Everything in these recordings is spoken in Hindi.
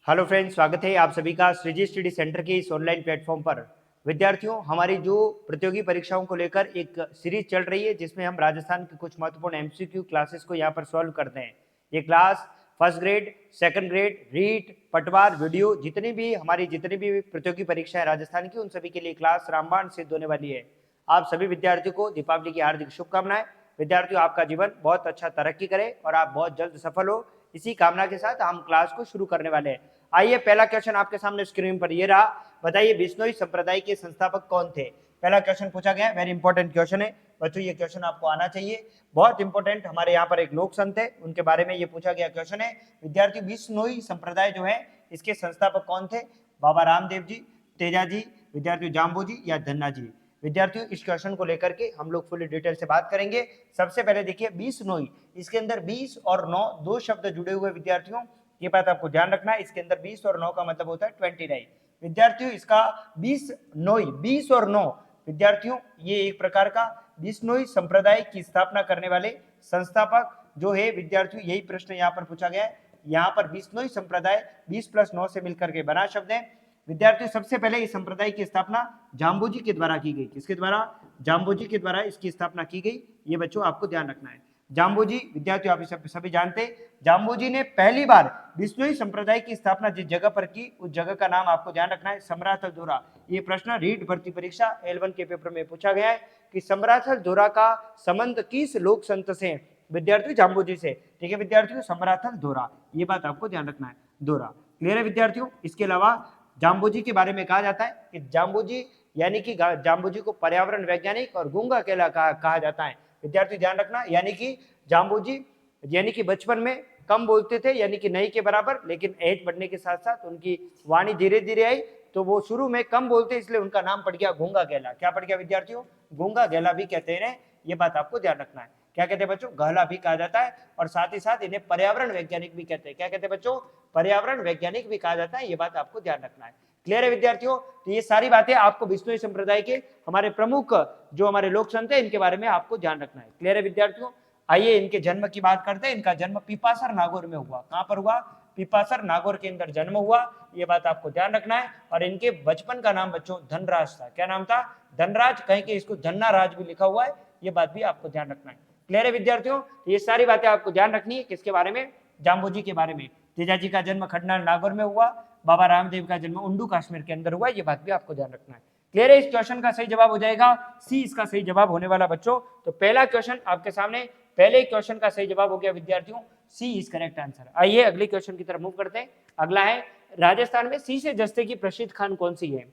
हेलो फ्रेंड्स, स्वागत है आप सभी का श्रीजी स्टडी सेंटर के इस ऑनलाइन प्लेटफॉर्म पर। विद्यार्थियों, हमारी जो प्रतियोगी परीक्षाओं को लेकर एक सीरीज चल रही है जिसमें हम राजस्थान के कुछ महत्वपूर्ण एमसीक्यू क्लासेस को यहाँ पर सॉल्व करते हैं। ये class first grade, second grade, REET, Patwar, video, जितनी भी प्रतियोगी परीक्षाएं राजस्थान की, उन सभी के लिए क्लास रामबाण सिद्ध होने वाली है। आप सभी विद्यार्थियों को दीपावली की हार्दिक शुभकामनाएं। विद्यार्थियों, आपका जीवन बहुत अच्छा तरक्की करे और आप बहुत जल्द सफल हो, इसी कामना के साथ हम क्लास को शुरू करने वाले हैं। आइए, पहला क्वेश्चन आपके सामने स्क्रीन पर ये रहा। बताइए, बिश्नोई संप्रदाय के संस्थापक कौन थे? पहला क्वेश्चन पूछा गया, वेरी इंपॉर्टेंट क्वेश्चन है बच्चों, ये क्वेश्चन आपको आना चाहिए, बहुत इंपॉर्टेंट। हमारे यहाँ पर एक लोक संत है, उनके बारे में ये पूछा गया क्वेश्चन है। विद्यार्थी, बिश्नोई संप्रदाय जो है इसके संस्थापक कौन थे? बाबा रामदेव जी, तेजाजी, विद्यार्थी जाम्बू जी या धन्ना जी? विद्यार्थियों, इस क्वेश्चन को लेकर के हम लोग फुल डिटेल से बात करेंगे। सबसे पहले देखिए, बिश्नोई, इसके अंदर 20 और 9 दो शब्द जुड़े हुए। विद्यार्थियों, ये बात आपको ध्यान रखना है, इसके अंदर 20 और 9 का मतलब होता है 29। विद्यार्थियों, इसका 20 और 9, विद्यार्थियों ये एक प्रकार का बिश्नोई संप्रदाय की स्थापना करने वाले संस्थापक जो है। विद्यार्थियों, यही प्रश्न यहाँ पर पूछा गया है। यहाँ पर बिश्नोई संप्रदाय 20 + 9 से मिलकर के बना शब्द है। विद्यार्थियों, सबसे पहले इस संप्रदाय की स्थापना जाम्बू जी के द्वारा की गई। किसके द्वारा? जाम्बू जी के द्वारा इसकी स्थापना की गई। ये बच्चों आपको ध्यान रखना है। जाम्बू जी, विद्यार्थियों आप सभी जानते हैं, जाम्बू जी ने पहली बार बिश्नोई संप्रदाय की स्थापना जिस जगह पर की, उस जगह का नाम आपको ध्यान रखना है, समराथल धोरा। ये प्रश्न रीट भर्ती परीक्षा L1 के पेपर में पूछा गया है कि समराथल धोरा का संबंध किस लोक संत से? विद्यार्थियों, जाम्बू जी से। ठीक है विद्यार्थियों, समराथल धोरा, ये बात आपको ध्यान रखना है, धोरा। क्लियर है विद्यार्थियों? इसके अलावा जाम्बू जी के बारे में कहा जाता है कि जाम्बू जी यानी कि जाम्बू जी को पर्यावरण वैज्ञानिक और गूंगा केला कहा जाता है। विद्यार्थी ध्यान रखना, यानी कि जाम्बू जी यानी कि बचपन में कम बोलते थे, यानी कि नहीं के बराबर, लेकिन एज बढ़ने के साथ साथ उनकी वाणी धीरे धीरे आई, तो वो शुरू में कम बोलते, इसलिए उनका नाम पड़ गया गूंगा गैला। क्या पड़ गया विद्यार्थियों? गूंगा गैला भी कहते हैं। ये बात आपको ध्यान रखना है। क्या कहते हैं बच्चों? गहला भी कहा जाता है, और साथ ही साथ इन्हें पर्यावरण वैज्ञानिक भी कहते हैं। क्या कहते हैं बच्चों? पर्यावरण वैज्ञानिक भी कहा जाता है। ये बात आपको ध्यान रखना है। क्लियर है विद्यार्थियों? तो ये सारी बातें आपको बिश्नोई संप्रदाय के हमारे प्रमुख जो हमारे लोक संत है, इनके बारे में आपको ध्यान रखना है। क्लियर है विद्यार्थियों? आइए, इनके जन्म की बात करते हैं। इनका जन्म पिपासर नागौर में हुआ। कहां पर हुआ? पिपासर नागौर के अंदर जन्म हुआ। ये बात आपको ध्यान रखना है। और इनके बचपन का नाम बच्चों धनराज था। क्या नाम था? धनराज। कहीं के इसको धन्ना राज भी लिखा हुआ है। ये बात भी आपको ध्यान रखना है। क्लियर है विद्यार्थियों? ये सारी बातें आपको ध्यान रखनी है। किसके बारे में? जाम्बू जी के बारे में। तेजाजी का जन्म खडनार नागौर में हुआ। बाबा रामदेव का जन्म उंडू कश्मीर के अंदर हुआ। ये बात भी आपको ध्यान रखना है। क्लियर है? इस क्वेश्चन का सही जवाब हो जाएगा सी, इसका सही जवाब होने वाला बच्चों। तो पहला क्वेश्चन आपके सामने, पहले क्वेश्चन का सही जवाब हो गया विद्यार्थियों, सी इज करेक्ट आंसर। आइए अगले क्वेश्चन की तरफ मूव करते हैं। अगला है, राजस्थान में सी से जस्ते की प्रसिद्ध खान कौन सी है?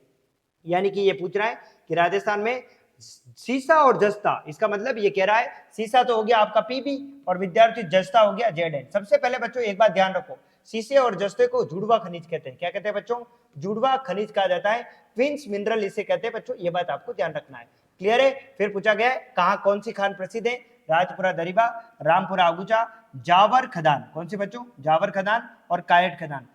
यानी कि ये पूछ रहा है कि राजस्थान में सीसा और जस्ता, इसका मतलब ये कह रहा है सीसा तो हो गया आपका पीबी, और विद्यार्थी जस्ता हो गया जेड। सबसे पहले बच्चों एक बात ध्यान रखो, सीसे और जस्ते को जुड़वा खनिज कहते हैं। क्या कहते हैं बच्चों? जुड़वा खनिज कहा जाता है। ट्विंस मिनरल इसे कहते हैं बच्चों। ये बात आपको ध्यान रखना है। क्लियर है? फिर पूछा गया है, कहा कौन सी खान प्रसिद्ध है? राजपुरा दरिबा, रामपुरा अगुचा, जावर खदान। कौन सी बच्चों? जावर खदान और कायट खदान।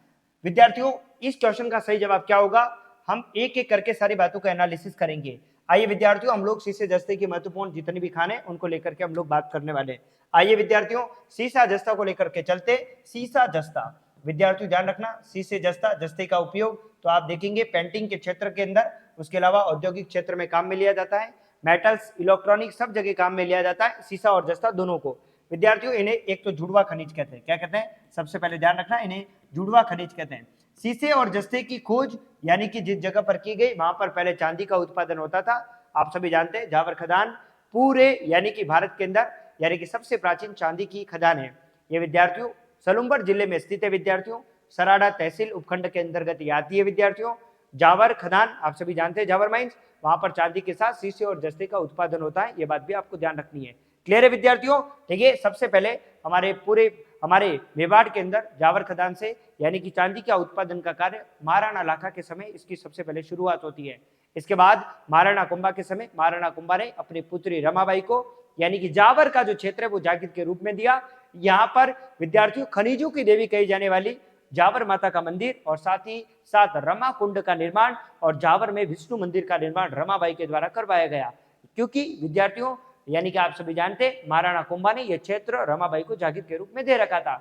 विद्यार्थियों, इस क्वेश्चन का सही जवाब क्या होगा? हम एक एक करके सारी बातों का एनालिसिस करेंगे। आइए विद्यार्थियों, हम लोग सीसे जस्ते की महत्वपूर्ण जितनी भी खान है उनको लेकर के हम लोग बात करने वाले हैं। आइए विद्यार्थियों, सीसा जस्ता को लेकर के चलते। सीसा जस्ता, विद्यार्थियों ध्यान रखना, सीसे जस्ता, जस्ते का उपयोग तो आप देखेंगे पेंटिंग के क्षेत्र के अंदर, उसके अलावा औद्योगिक क्षेत्र में काम में लिया जाता है, मेटल्स, इलेक्ट्रॉनिक सब जगह काम में लिया जाता है, सीसा और जस्ता दोनों को। विद्यार्थियों, इन्हें एक तो जुड़वा खनिज कहते हैं। क्या कहते हैं? सबसे पहले ध्यान रखना, इन्हें जुड़वा खनिज कहते हैं। सीसे और जस्ते की खोज यानी कि जिस जगह पर की गई, वहां पर पहले चांदी का उत्पादन होता था। आप सभी जानते हैं जावर खदान पूरे यानी कि भारत के अंदर यानी कि सबसे प्राचीन चांदी की खदान है। ये विद्यार्थियों सलुम्बर जिले में स्थित है। विद्यार्थियों, सराड़ा तहसील उपखंड के अंतर्गत ये आती है। विद्यार्थियों, जावर खदान आप सभी जानते हैं, जावर माइंस, वहां पर चांदी के साथ सीसे और जस्ते का उत्पादन होता है। ये बात भी आपको ध्यान रखनी है। क्लियर है विद्यार्थियों? देखिए, सबसे पहले हमारे मेवाड़ के अंदर जावर खदान से यानी कि चांदी का उत्पादन का कार्य महाराणा लाखा के समय इसकी सबसे पहले शुरुआत होती है। इसके बाद महाराणा कुंभा के समय महाराणा कुंभा ने अपनी पुत्री रमाबाई को यानी कि जावर का जो क्षेत्र है वो जागीर के रूप में दिया। यहाँ पर विद्यार्थियों खनिजों की देवी कही जाने वाली जावर माता का मंदिर और साथ ही साथ रमा कुंड का निर्माण और जावर में विष्णु मंदिर का निर्माण रमाबाई के द्वारा करवाया गया। क्योंकि विद्यार्थियों यानी कि आप सभी जानते महाराणा कुंभा ने यह क्षेत्र रमाबाई को जागीर के रूप में दे रखा था।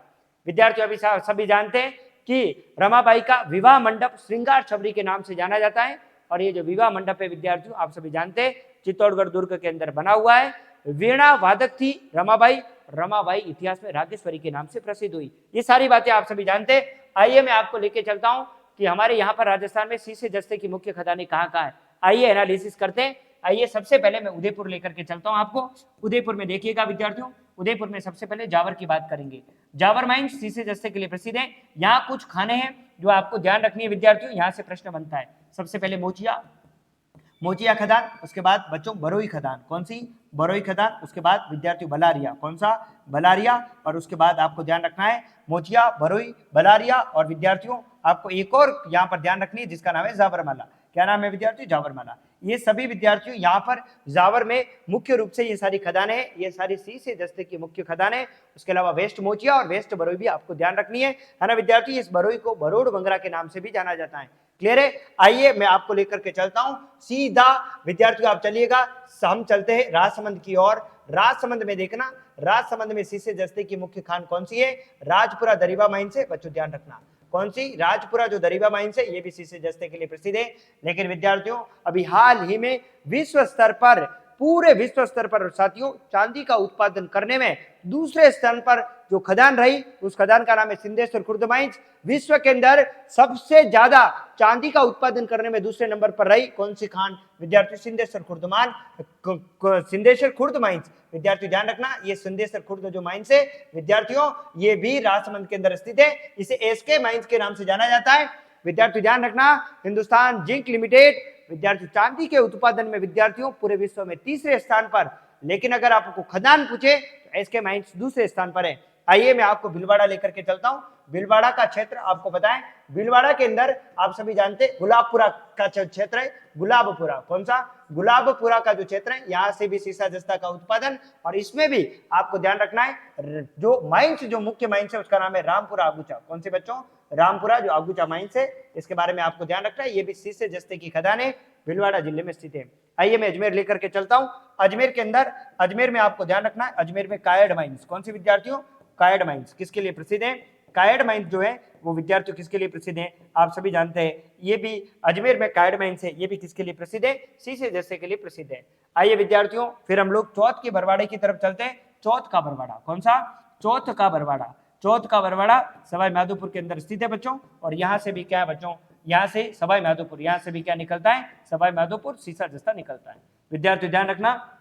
विद्यार्थियों अभी सभी जानते हैं कि रमाबाई का विवाह मंडप श्रृंगार छबरी के नाम से जाना जाता है। और ये जो विवाह मंडप है विद्यार्थियों, आप सभी जानते हैं चित्तौड़गढ़ दुर्ग के अंदर बना हुआ है। वीणा वादक थी रमाबाई, रमाबाई इतिहास में राजेश्वरी के नाम से प्रसिद्ध हुई। ये सारी बातें आप सभी जानते हैं। आइए मैं आपको लेके चलता हूं कि हमारे यहाँ पर राजस्थान में शीशे जस्ते की मुख्य खदानें कहाँ कहाँ है। आइए एनालिसिस करते हैं। आइए सबसे पहले मैं उदयपुर लेकर के चलता हूं आपको। उदयपुर में देखिएगा विद्यार्थियों, उदयपुर में सबसे पहले जावर की बात करेंगे। जावर माइंस शीशे जस्ते के लिए प्रसिद्ध है। यहाँ कुछ खाने हैं जो आपको ध्यान रखनी है विद्यार्थियों, यहाँ से प्रश्न बनता है। सबसे पहले मोचिया, मोचिया खदान, उसके बाद बच्चों बरोई खदान, कौन सी बरोई खदान, उसके बाद विद्यार्थियों बलारिया, कौन सा बलारिया, और उसके बाद आपको ध्यान रखना है मोचिया, बरोई, बलारिया, और विद्यार्थियों आपको एक और यहाँ पर ध्यान रखनी है जिसका नाम है जावरमाला। क्या नाम है विद्यार्थियों? जावरमाला। ये सभी विद्यार्थियों यहाँ पर जावर में मुख्य रूप से ये सारी खदानें हैं, ये सारी शीशे जस्ते की मुख्य खदानें। उसके अलावा वेस्ट मोचिया और वेस्ट बरोई भी आपको ध्यान रखनी है ना विद्यार्थी। इस बरोई को बरोड़ बंगरा के नाम से भी जाना जाता है। क्लियर है? आइए मैं आपको लेकर के चलता हूं सीधा विद्यार्थियों, आप चलिएगा, हम चलते हैं राजसमंद की ओर। राजसमंद में देखना, राजसमंद में शीशे जस्ते की मुख्य खान कौन सी है? राजपुरा दरीबा माइन से, बच्चों ध्यान रखना, कौन सी? राजपुरा जो दरीबा माइन से, ये भी शीशे जस्ते के लिए प्रसिद्ध है। लेकिन विद्यार्थियों अभी हाल ही में विश्व स्तर पर, पूरे विश्व स्तर पर साथियों चांदी का उत्पादन करने में दूसरे स्थान पर जो खदान रही, उस खदान का नाम है सिंधेश्वर खुर्द माइंस। विश्व के अंदर सबसे ज्यादा चांदी का उत्पादन करने में दूसरे नंबर पर रही कौन सी खान विद्यार्थी? सिंधेश्वर खुर्द मान, सिंधेश्वर खुर्द माइंस। विद्यार्थी ध्यान रखना, ये सिंधेश्वर खुर्द जो माइंस है विद्यार्थियों, ये भी राजसमंद के अंदर स्थित है। इसे एसके माइंस के नाम से जाना जाता है। विद्यार्थी ध्यान रखना, हिंदुस्तान जिंक लिमिटेड विद्यार्थी चांदी के उत्पादन में विद्यार्थियों पूरे विश्व में तीसरे स्थान पर। लेकिन अगर आपको खदान पूछे तो एसके माइंस दूसरे स्थान पर है। आइए मैं आपको भीलवाड़ा लेकर के चलता हूं। भीलवाड़ा का क्षेत्र आपको पता है, भीलवाड़ा के अंदर आप सभी जानते हैं गुलाबपुरा का क्षेत्र है, गुलाबपुरा, कौन सा? गुलाबपुरा का जो क्षेत्र है, यहां से भी शीशा जस्ता का उत्पादन। और इसमें भी आपको ध्यान रखना है जो माइंस, जो मुख्य माइंस है उसका नाम है रामपुरा आगुचा। कौन से बच्चों? रामपुरा जो आगुचा माइंस है, इसके बारे में आपको ध्यान रखना है। ये भी शीशे जस्ते की खदान है, भीलवाड़ा जिले में स्थित है। आइए मैं अजमेर लेकर के चलता हूं। अजमेर के अंदर, अजमेर में आपको ध्यान रखना है, अजमेर में कायड माइंस, कौन सी विद्यार्थियों? कायड माइंस किसके लिए प्रसिद्ध है? कायड माइंस जो है वो विद्यार्थियों किसके लिए प्रसिद्ध है? आप सभी जानते हैं, ये भी अजमेर में कायड माइंस है, ये भी किसके लिए प्रसिद्ध है? शीशे जैसे के लिए प्रसिद्ध है। आइए विद्यार्थियों फिर हम लोग चौथ के बरवाड़े की तरफ चलते हैं। चौथ का बरवाड़ा, कौन सा? चौथ का बरवाड़ा, चौथ का बरवाड़ा सवाई माधोपुर के अंदर स्थित है बच्चों। और यहाँ से भी क्या है बच्चों? यहाँ से सवाई माधोपुर, यहाँ से भी क्या निकलता है? सवाई माधोपुर शीशा जस्ता निकलता है। विद्यार्थी ध्यान रखना,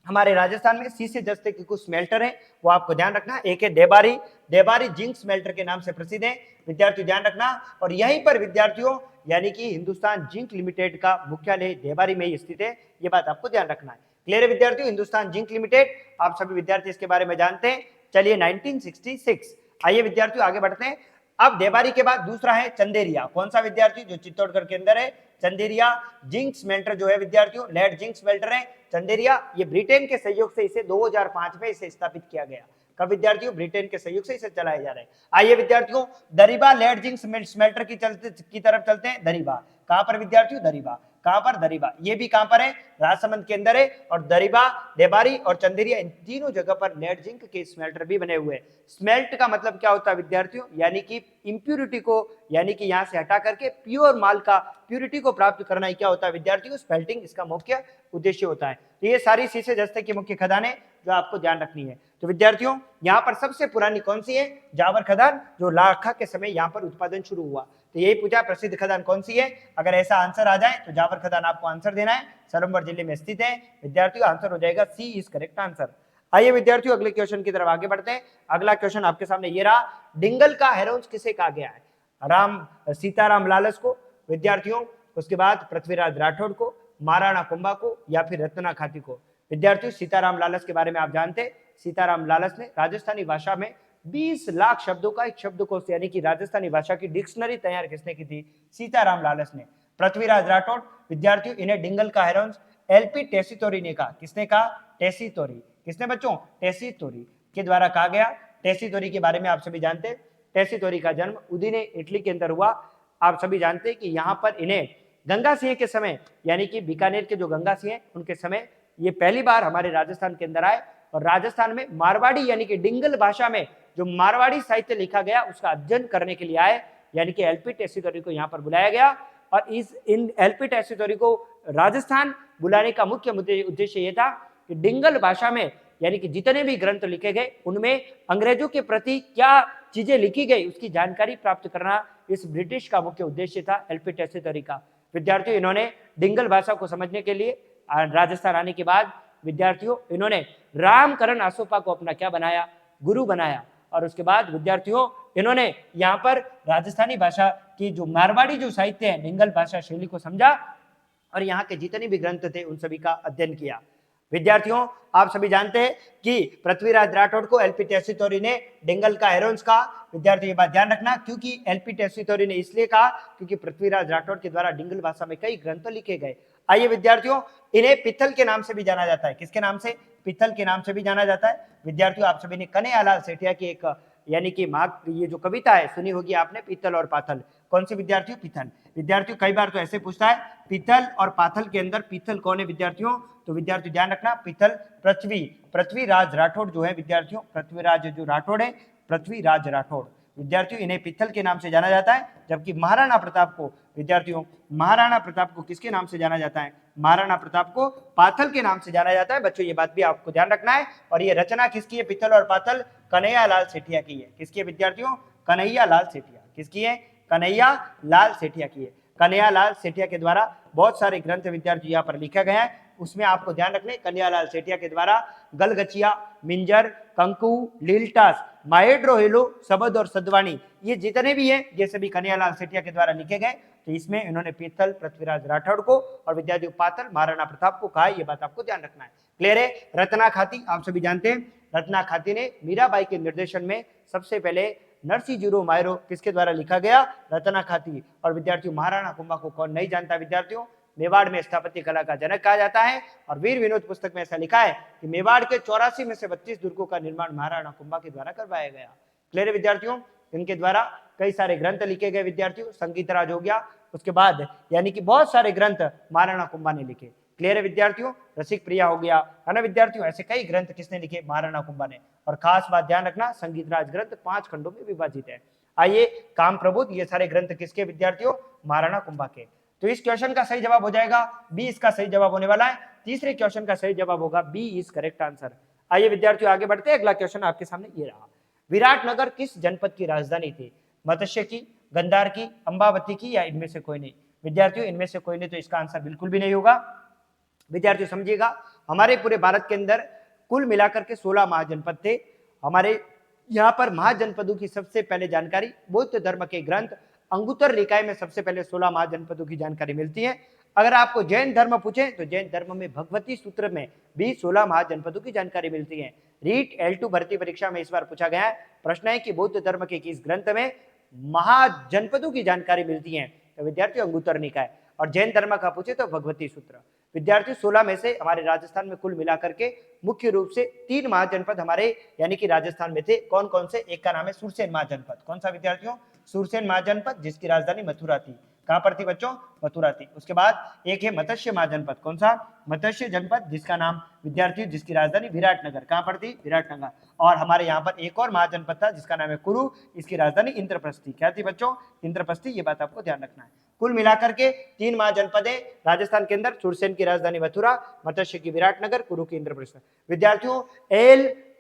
हमारे राजस्थान में शीशे जस्ते के कुछ स्मेल्टर है, वो आपको ध्यान रखना। एक है देबारी, देबारी जिंक स्मेल्टर के नाम से प्रसिद्ध है, विद्यार्थी ध्यान रखना। और यहीं पर विद्यार्थियों यानी कि हिंदुस्तान जिंक लिमिटेड का मुख्यालय देबारी में ही स्थित है, ये बात आपको ध्यान रखना है। क्लियर है विद्यार्थियों? हिंदुस्तान जिंक लिमिटेड, आप सभी विद्यार्थी इसके बारे में जानते हैं। चलिए 1966। आइए विद्यार्थियों आगे बढ़ते हैं। अब देबारी के बाद दूसरा है चंदेरिया, कौन सा विद्यार्थी? जो चित्तौड़गढ़ के अंदर है, चंदेरिया जिंक स्मेल्टर जो है विद्यार्थियों, लेड जिंक स्मेल्टर है चंदेरिया। ये ब्रिटेन के सहयोग से इसे 2005 में इसे स्थापित किया गया। कब विद्यार्थियों? ब्रिटेन के सहयोग से इसे चलाया जा रहा है। आइए विद्यार्थियों दरीबा लेड जिंक स्मेल्टर की तरफ चलते हैं। दरीबा कहां पर विद्यार्थियों? दरीबा कहां पर? दरीबा, ये भी कहां पर है? राजसमंद के अंदर है। और दरीबा, देबारी और चंदेरिया, इन तीनों जगह पर लेड जिंक के स्मेल्टर भी बने हुए हैं। स्मेल्ट का मतलब क्या होता है विद्यार्थियों? यानी कि इंप्यूरिटी को, यानी कि यहां से हटा करके प्योर माल का प्यूरिटी को प्राप्त करना ही क्या होता है विद्यार्थियों? स्मेल्टिंग इसका मुख्य उद्देश्य होता है। तो ये सारी शीशे जस्ते की मुख्य खदानें जो आपको ध्यान रखनी है। तो विद्यार्थियों यहाँ पर सबसे पुरानी कौन सी है? जावर खदान, जो लाखा के समय यहाँ पर उत्पादन शुरू हुआ। तो यही पूछा प्रसिद्ध खदान कौन सी है? अगर ऐसा आंसर आ जाए तो जावर खदान आपको आंसर देना है, सलम्बर जिले में स्थित है। विद्यार्थियों आंसर हो जाएगा सी इज करेक्ट आंसर। आइए विद्यार्थियों अगले क्वेश्चन की तरफ आगे बढ़ते हैं। अगला क्वेश्चन आपके सामने ये रहा, डिंगल का हेरोन्स किसे कहा गया है? सीताराम लालस को विद्यार्थियों, उसके बाद पृथ्वीराज राठौड़ को, महाराणा कुंभा को, या फिर रत्ना खाती को? विद्यार्थियों सीताराम लालस के बारे में आप जानते हैं, सीताराम लालस ने राजस्थानी भाषा में 20 लाख शब्दों का एक शब्दकोश यानी कि राजस्थानी भाषा की डिक्शनरी तैयार किसने की थी? सीताराम लालस ने। पृथ्वीराज राठौड़ विद्यार्थियों, इन्हें डिंगल का हेरोन्स एलपी टेसीतोरी ने कहा। किसने कहा? टेसीतोरी। किसने बच्चों? टेसीतोरी के द्वारा कहा गया। टेसीतोरी के बारे में आप सभी जानते हैं, टेसीतोरी का जन्म उदीने इटली के अंदर हुआ। आप सभी जानते हैं कि यहाँ पर इन्हें गंगा सिंह के समय, यानी कि बीकानेर के जो गंगा सिंह उनके समय ये पहली बार हमारे राजस्थान के अंदर आए। और राजस्थान में मारवाड़ी यानी कि डिंगल भाषा में जो मारवाड़ी साहित्य लिखा गया उसका अध्ययन करने के लिए आए। यानी कि एलपी टेस्सीटोरी को यहाँ पर बुलाया गया। और इन एलपी टेस्सीटोरी को राजस्थान बुलाने का मुख्य उद्देश्य ये था कि डिंगल भाषा में यानी कि जितने भी ग्रंथ लिखे गए उनमें अंग्रेजों के प्रति क्या चीजें लिखी गई उसकी जानकारी प्राप्त करना इस ब्रिटिश का मुख्य उद्देश्य था एलपी टेस्सीटोरी का। विद्यार्थियों, इन्होंने डिंगल भाषा को समझने के लिए राजस्थान आने के बाद विद्यार्थियों इन्होंने रामकरण आसोपा को अपना क्या बनाया, गुरु बनाया। और उसके बाद विद्यार्थियों इन्होंने यहाँ पर राजस्थानी भाषा की जो मारवाड़ी जो साहित्य है डिंगल भाषा शैली को समझा और यहाँ के जितने भी ग्रंथ थे उन सभी का अध्ययन किया। विद्यार्थियों, आप सभी जानते हैं कि पृथ्वीराज राठौड़ को एलपी टेस्सीटोरी ने डिंगल का हेरोन्स कहा। विद्यार्थियों ये बात ध्यान रखना, क्योंकि एलपी टेस्सीटोरी ने इसलिए कहा क्योंकि पृथ्वीराज राठौड़ के द्वारा डिंगल भाषा में कई ग्रंथ लिखे गए। आइए विद्यार्थियों, इन्हें पित्थल के नाम से भी जाना जाता है। किसके नाम से? पित्थल के नाम से भी जाना जाता है। विद्यार्थियों, आप सभी ने कन्हैयालाल सेठिया की एक यानी कि ये जो कविता है सुनी होगी आपने, पित्तल और पाथल। कौन सी विद्यार्थियों? पित्थल। विद्यार्थियों कई बार तो ऐसे पूछता है पित्तल और पाथल के अंदर पित्तल कौन है विद्यार्थियों? तो विद्यार्थियों ध्यान रखना, पित्तल पृथ्वीराज राठौड़ जो है विद्यार्थियों, पृथ्वीराज जो राठौड़ है, पृथ्वीराज राठौड़। विद्यार्थियों इन्हें पित्तल के नाम से जाना जाता है। जबकि महाराणा प्रताप को विद्यार्थियों, महाराणा प्रताप को किसके नाम से जाना जाता है? महाराणा प्रताप को पाथल के नाम से जाना जाता है। बच्चों ये बात भी आपको ध्यान रखना है। और ये रचना किसकी है? पित्तल और पाथल कन्हैयालाल सेठिया की है। किसकी है विद्यार्थियों? कन्हैयालाल सेठिया। किसकी है? कन्हैयालाल सेठिया की है। कन्हैयालाल सेठिया के द्वारा बहुत सारे ग्रंथ विद्यार्थी यहाँ पर लिखा गया है। उसमें आपको ध्यान रखने, कन्हैयालाल सेठिया के द्वारा गलगचिया, मिंजर, कंकु, लीलटास, माहेड्रो हेलो, सबद और सदवाणी ये जितने भी हैं ये सभी कन्हैयालाल सेठिया के द्वारा लिखे गए। तो इसमें इन्होंने पित्तल पृथ्वीराज राठौड़ को और विद्यार्थियों पाथल महाराणा प्रताप को कहा। ये बात आपको ध्यान रखना है। क्लियर है? रत्ना खाती आप सभी जानते हैं, रत्ना खाती ने मीराबाई के निर्देशन में सबसे पहले नरसिंह मायरो किसके द्वारा लिखा गया? रत्ना खाती। और विद्यार्थियों महाराणा कुंभा को कौन नहीं जानता विद्यार्थियों? मेवाड़ में स्थापत्य कला का जनक कहा जाता है। और वीर विनोद पुस्तक में ऐसा लिखा है कि मेवाड़ के 84 में से 32 दुर्गों का निर्माण महाराणा कुंभा के द्वारा करवाया गया। क्लियर है विद्यार्थियों? इनके द्वारा कई सारे ग्रंथ लिखे गए विद्यार्थियों, संगीत राज हो गया, उसके बाद यानी कि बहुत सारे ग्रंथ महाराणा कुंभा ने लिखे। क्लियर है विद्यार्थियों? रसिक प्रिया हो गया, है ना विद्यार्थियों? ऐसे कई ग्रंथ किसने लिखे? महाराणा कुंभा ने। और खास बात ध्यान रखना, संगीत राज ग्रंथ 5 खंडों में विभाजित है। आइए, काम प्रबोध, ये सारे ग्रंथ किसके विद्यार्थियों? महाराणा कुंभा के। तो इस क्वेश्चन का सही जवाब हो जाएगा बी, इसका सही जवाब होने वाला है। तीसरे क्वेश्चन का सही जवाब होगा बी इज करेक्ट आंसर। आइए विद्यार्थियों आगे बढ़ते हैं। अगला क्वेश्चन आपके सामने ये रहा, विराटनगर किस जनपद की राजधानी थी? मत्स्य की, गंधार की, अंबावती की, या इनमें से कोई नहीं? विद्यार्थियों इनमें से कोई नहीं, तो इसका आंसर बिल्कुल भी नहीं होगा। विद्यार्थियों समझिएगा, हमारे पूरे भारत के अंदर कुल मिलाकर के 16 महाजनपद थे। हमारे यहाँ पर महाजनपदों की सबसे पहले जानकारी बौद्ध धर्म के ग्रंथ अंगुत्तर निकाय में सबसे पहले 16 महाजनपदों की जानकारी मिलती है। अगर आपको जैन धर्म पूछे तो जैन धर्म में भगवती सूत्र में भी 16 महाजनपदों की जानकारी मिलती है। रीट L2 भर्ती परीक्षा में इस बार पूछा गया है, प्रश्न है कि बौद्ध धर्म के किस ग्रंथ में महाजनपदों की जानकारी मिलती है? तो विद्यार्थियों अंगुत्तर निकाय। और जैन धर्म का पूछे तो भगवती सूत्र। विद्यार्थियों 16 में से हमारे राजस्थान में कुल मिलाकर के मुख्य रूप से 3 महाजनपद हमारे यानी कि राजस्थान में थे। कौन कौन से? एक का नाम है सुरसेन महाजनपद। कौन सा विद्यार्थियों? सुरसेन महाजनपद, जिसकी राजधानी मथुरा थी। कहां पर थी बच्चों? मथुरा थी। उसके बाद एक है मत्स्य महाजनपद। कौन सा? मत्स्य जनपद, जिसका नाम विद्यार्थियों जिसकी राजधानी विराटनगर। कहां पर थी? विराटनगर। और हमारे यहाँ पर एक और महाजनपद था जिसका नाम है कुरु, इसकी राजधानी इंद्रप्रस्थी। क्या थी बच्चों? इंद्रप्रस्थी। ये बात आपको ध्यान रखना है। कुल मिलाकर के 3 महाजनपद है राजस्थान के अंदर, सुरसेन की राजधानी मथुरा, मत्स्य की विराटनगर, कुरु की इंद्रप्रस्थ। विद्यार्थियों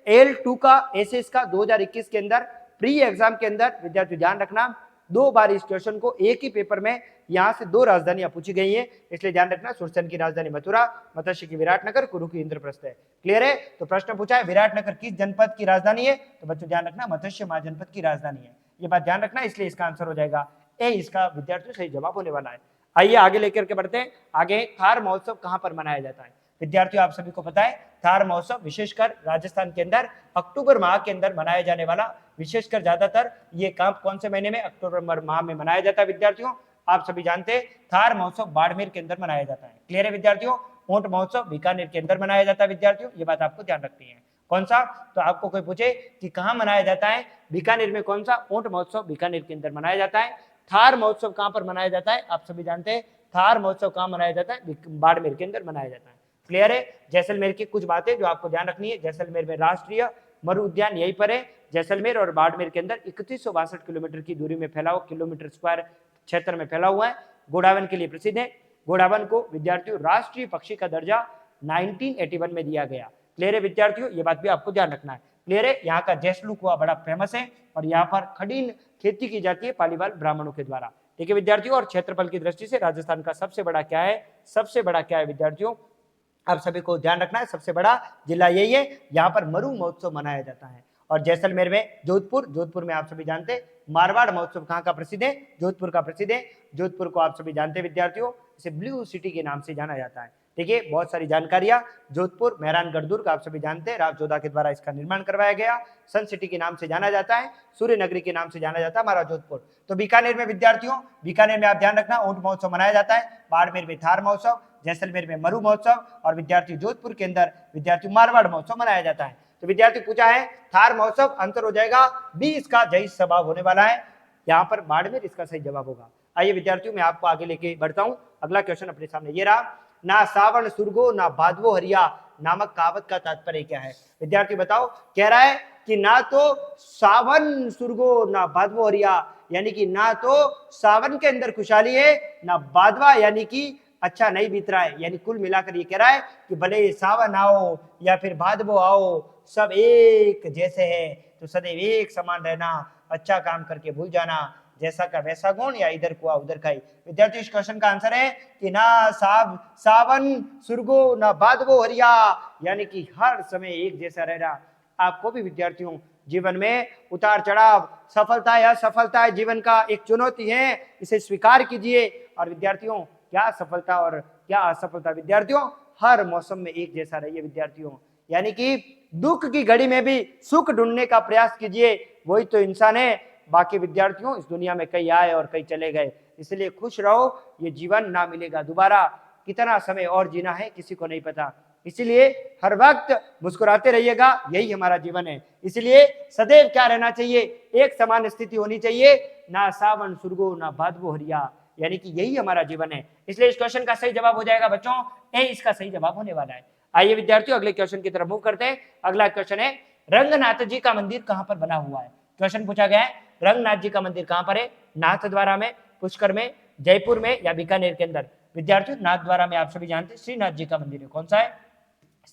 L2 का एसएस का 2021 के अंदर प्री एग्जाम के अंदर विद्यार्थी ध्यान रखना, 2 बार इस क्वेश्चन को एक ही पेपर में यहां से 2 राजधानियां पूछी गई है, इसलिए ध्यान रखना सुरसेन की राजधानी मथुरा, मत्स्य की विराटनगर, कुरु की इंद्रप्रस्थ है। क्लियर है? तो प्रश्न पूछा है विराटनगर किस जनपद की राजधानी है? तो बच्चों ध्यान रखना मत्स्य महाजनपद की राजधानी है। ये बात ध्यान रखना, इसलिए इसका आंसर हो जाएगा ए, इसका विद्यार्थियों सही जवाब होने वाला है। आइए आगे लेकर के बढ़ते हैं। आगे थार महोत्सव कहां पर मनाया जाता है? विद्यार्थियों आप सभी को पता है थार महोत्सव विशेषकर राजस्थान के अंदर अक्टूबर माह के अंदर मनाया जाने वाला, विशेषकर ज्यादातर ये काम कौन से महीने में? अक्टूबर माह में मनाया जाता है। विद्यार्थियों आप सभी जानते हैं थार महोत्सव बाड़मेर के अंदर मनाया जाता है। क्लियर है विद्यार्थियों? ऊंट महोत्सव बीकानेर के अंदर मनाया जाता है। विद्यार्थियों ये बात आपको ध्यान रखनी है। कौन सा? तो आपको कोई पूछे कि कहां मनाया जाता है? बीकानेर में। कौन सा? ऊंट महोत्सव बीकानेर के अंदर मनाया जाता है। थार महोत्सव कहां पर मनाया जाता है? आप सभी जानते हैं थार महोत्सव कहां मनाया जाता है? बाड़मेर के अंदर मनाया जाता है। क्लियर है? जैसलमेर की कुछ बातें जो आपको ध्यान रखनी है, जैसलमेर में राष्ट्रीय मरु उद्यान यहीं पर है। जैसलमेर और बाड़मेर के अंदर 3162 किलोमीटर की दूरी में फैला हुआ, किलोमीटर स्क्वायर क्षेत्र में फैला हुआ है। गोडावन के लिए प्रसिद्ध है। गोडावन को विद्यार्थियों राष्ट्रीय पक्षी का दर्जा 1981 में दिया गया। क्लियर है विद्यार्थियों, ये बात भी आपको ध्यान रखना है। क्लियर है, यहाँ का जैसलू कुआं बड़ा फेमस है और यहाँ पर खड़ीन खेती की जाती है पालीवाल ब्राह्मणों के द्वारा। ठीक है विद्यार्थियों, और क्षेत्रफल की दृष्टि से राजस्थान का सबसे बड़ा क्या है, सबसे बड़ा क्या है विद्यार्थियों, आप सभी को ध्यान रखना है, सबसे बड़ा जिला यही है। यहाँ पर मरु महोत्सव मनाया जाता है। और जैसलमेर में जोधपुर, जोधपुर में आप सभी जानते हैं मारवाड़ महोत्सव कहाँ का प्रसिद्ध है, जोधपुर का प्रसिद्ध है। जोधपुर को आप सभी जानते हैं विद्यार्थियों, इसे ब्लू सिटी के नाम से जाना जाता है। ठीक है, बहुत सारी जानकारियां। जोधपुर मेहरानगढ़ दुर्ग आप सभी जानते हैं, राव जोधा के द्वारा इसका निर्माण करवाया गया। सन सिटी के नाम से जाना जाता है, सूर्य नगरी के नाम से जाना जाता है हमारा जोधपुर। तो बीकानेर में विद्यार्थियों, बीकानेर में आप ध्यान रखना ऊंट महोत्सव मनाया जाता है। बाड़मेर में थार महोत्सव, जैसलमेर में मरु महोत्सव और विद्यार्थी जोधपुर के अंदर विद्यार्थी मारवाड़ महोत्सव मनाया जाता है। तो विद्यार्थी पूछा है थार महोत्सव अंतर हो जाएगा बी, इसका जय स्वभाव होने वाला है। यहाँ पर बाड़मेर इसका सही जवाब होगा। आइए विद्यार्थियों, मैं आपको आगे लेके बढ़ता हूँ। अगला क्वेश्चन अपने सामने ये रहा, ना सावन सुरगो ना भादवो हरिया नामक कहावत का तात्पर्य क्या है। विद्यार्थी बताओ, कह रहा है कि ना तो सावन सुरगो ना भादवो हरिया, यानी कि ना तो सावन के अंदर खुशहाली है, ना भादवा यानी कि अच्छा नहीं बीत रहा है। यानी कुल मिलाकर ये कह रहा है कि भले सावन आओ या फिर भादवो आओ, सब एक जैसे है, तो सदैव एक समान रहना, अच्छा काम करके भूल जाना, जैसा का वैसा गुण या इधर कुआ उधर खाई। विद्यार्थी इस क्वेश्चन का आंसर है कि ना सावन सुरगो ना भादवो हरिया, यानी कि हर समय एक जैसा रहना। आपको भी विद्यार्थियों जीवन में उतार चढ़ाव, सफलता या असफलता जीवन का एक चुनौती है, इसे स्वीकार कीजिए। और विद्यार्थियों क्या सफलता और क्या असफलता विद्यार्थियों हर मौसम में एक जैसा रहिए विद्यार्थियों, यानी कि दुख की घड़ी में भी सुख ढूंढने का प्रयास कीजिए, वही तो इंसान है। बाकी विद्यार्थियों इस दुनिया में कई आए और कई चले गए, इसलिए खुश रहो, ये जीवन ना मिलेगा दोबारा, कितना समय और जीना है किसी को नहीं पता, इसलिए हर वक्त मुस्कुराते रहिएगा, यही हमारा जीवन है। इसलिए सदैव क्या रहना चाहिए, एक समान स्थिति होनी चाहिए, ना सावन सुरगो ना भादवो हरिया, यानी कि यही हमारा जीवन है। इसलिए इस क्वेश्चन का सही जवाब हो जाएगा बच्चों ए, इसका सही जवाब होने वाला है। आइए विद्यार्थियों अगले क्वेश्चन की तरफ मूव करते हैं। अगला क्वेश्चन है रंगनाथ जी का मंदिर कहां पर बना हुआ है। क्वेश्चन पूछा गया है रंगनाथ जी का मंदिर कहां पर है, नाथद्वारा में, पुष्कर में, जयपुर में या बीकानेर के अंदर। विद्यार्थियों नाथद्वारा में आप सभी जानते हैं श्रीनाथ जी का मंदिर है। कौन सा है,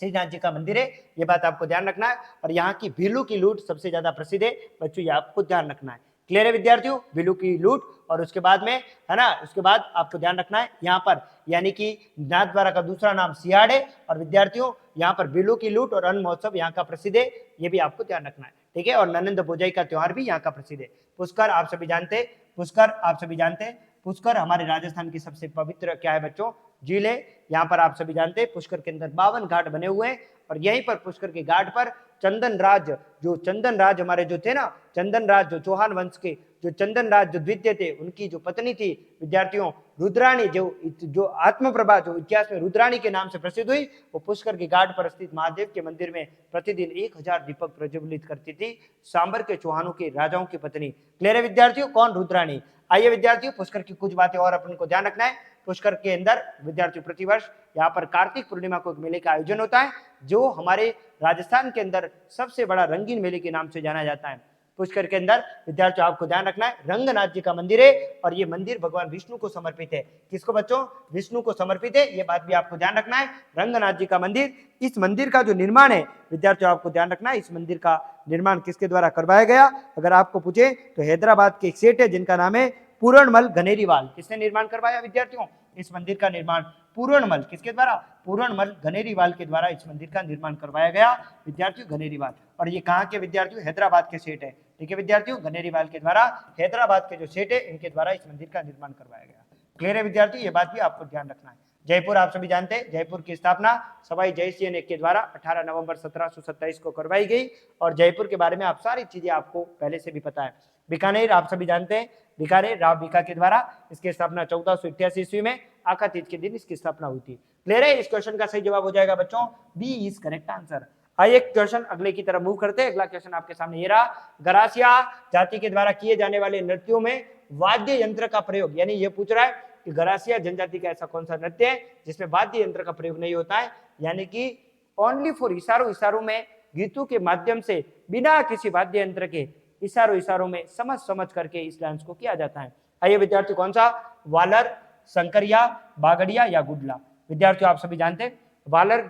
श्रीनाथ जी का मंदिर है, ये बात आपको ध्यान रखना है। और यहाँ की भीलू की लूट सबसे ज्यादा प्रसिद्ध है बच्चों, ये आपको ध्यान रखना है। क्लियर है विद्यार्थियों, भीलू की लूट। और उसके बाद में है ना, उसके बाद आपको ध्यान रखना है यहाँ पर, यानी कि नाथद्वारा का दूसरा नाम सियाड़ है। और विद्यार्थियों यहाँ पर भीलू की लूट और अन्न महोत्सव यहाँ का प्रसिद्ध है, ये भी आपको ध्यान रखना है। ठीक है, और ननंद बोजाई का त्योहार भी यहाँ का प्रसिद्ध है। पुष्कर आप सभी जानते हैं, पुष्कर आप सभी जानते हैं, पुष्कर हमारे राजस्थान की सबसे पवित्र क्या है बच्चों, झील है। यहाँ पर आप सभी जानते हैं पुष्कर के अंदर 52 घाट बने हुए हैं। और यहीं पर पुष्कर के घाट पर चंदन राज, जो चंदन राज हमारे जो थे ना, चंदन राज जो चौहान वंश के, जो चंदन राज जो द्वितीय थे, उनकी जो पत्नी थी विद्यार्थियों रुद्राणी, जो आत्मप्रभा जो इतिहास में रुद्राणी के नाम से प्रसिद्ध हुई, वो पुष्कर के घाट पर स्थित महादेव के मंदिर में प्रतिदिन 1000 दीपक प्रज्वलित करती थी, सांबर के चौहानों के राजाओं की पत्नी। क्लियर है विद्यार्थियों, कौन, रुद्राणी। आइए विद्यार्थियों पुष्कर की कुछ बातें और अपन को ध्यान रखना है। पुष्कर के अंदर विद्यार्थियों प्रतिवर्ष यहाँ पर कार्तिक पूर्णिमा को एक मेले का आयोजन होता है, जो हमारे राजस्थान के अंदर सबसे बड़ा रंगीन मेले के नाम से जाना जाता है। पुष्कर के अंदर विद्यार्थियों आपको ध्यान रखना है रंगनाथ जी का मंदिर है, और ये मंदिर भगवान विष्णु को समर्पित है। किसको बच्चों, विष्णु को समर्पित है, ये बात भी आपको ध्यान रखना है। रंगनाथ जी का मंदिर, इस मंदिर का जो निर्माण है विद्यार्थियों आपको ध्यान रखना है, इस मंदिर का निर्माण किसके द्वारा करवाया गया, अगर आपको पूछे तो हैदराबाद के एक सेठ है जिनका नाम है पूरणमल गनेरीवाल। किसने निर्माण करवाया विद्यार्थियों, इस मंदिर का निर्माण पूरणमल, किसके द्वारा, पूरणमल गनेरीवाल के द्वारा इस मंदिर का निर्माण करवाया गया विद्यार्थियों, गनेरीवाल। और ये कहाँ के विद्यार्थियों, हैदराबाद के सेठ है। ठीक है विद्यार्थियों, गनेरीवाल के द्वारा, हैदराबाद के जो सेठ है इनके द्वारा इस मंदिर का निर्माण करवाया गया। क्लियर है विद्यार्थियों, ये बात भी आपको ध्यान रखना है। जयपुर आप सभी जानते हैं, जयपुर की स्थापना सवाई जयसिंह ने के द्वारा 18 नवंबर 1727 को करवाई गई। और जयपुर के बारे में आप सारी चीजें आपको पहले से भी पता है। बीकानेर आप सभी जानते हैं, बीकानेर राव बीका के द्वारा इसकी स्थापना 1488 ईस्वी में आका तीज के दिन इसकी स्थापना हुई थी। क्लियर है, इस क्वेश्चन का सही जवाब हो जाएगा बच्चों बी इज करेक्ट आंसर। आइए क्वेश्चन अगले की तरफ मूव करते हैं। अगला क्वेश्चन आपके सामने ये रहा, गरासिया जाति के द्वारा किए जाने वाले नृत्यों में वाद्य यंत्र का प्रयोग, यानी ये पूछ रहा है कि गरासिया जनजाति का ऐसा कौन सा नृत्य है जिसमें वाद्य यंत्र का प्रयोग नहीं होता है, यानी कि ओनली फॉर इशारों में गीतों के माध्यम से बिना किसी वाद्य यंत्र के इशारों में समझ करके इस डांस को किया जाता है। आइए विद्यार्थी, कौन सा? वालर, शंकरिया, बागड़िया या गुडला? विद्यार्थियों आप सभी जानते हैं वालर।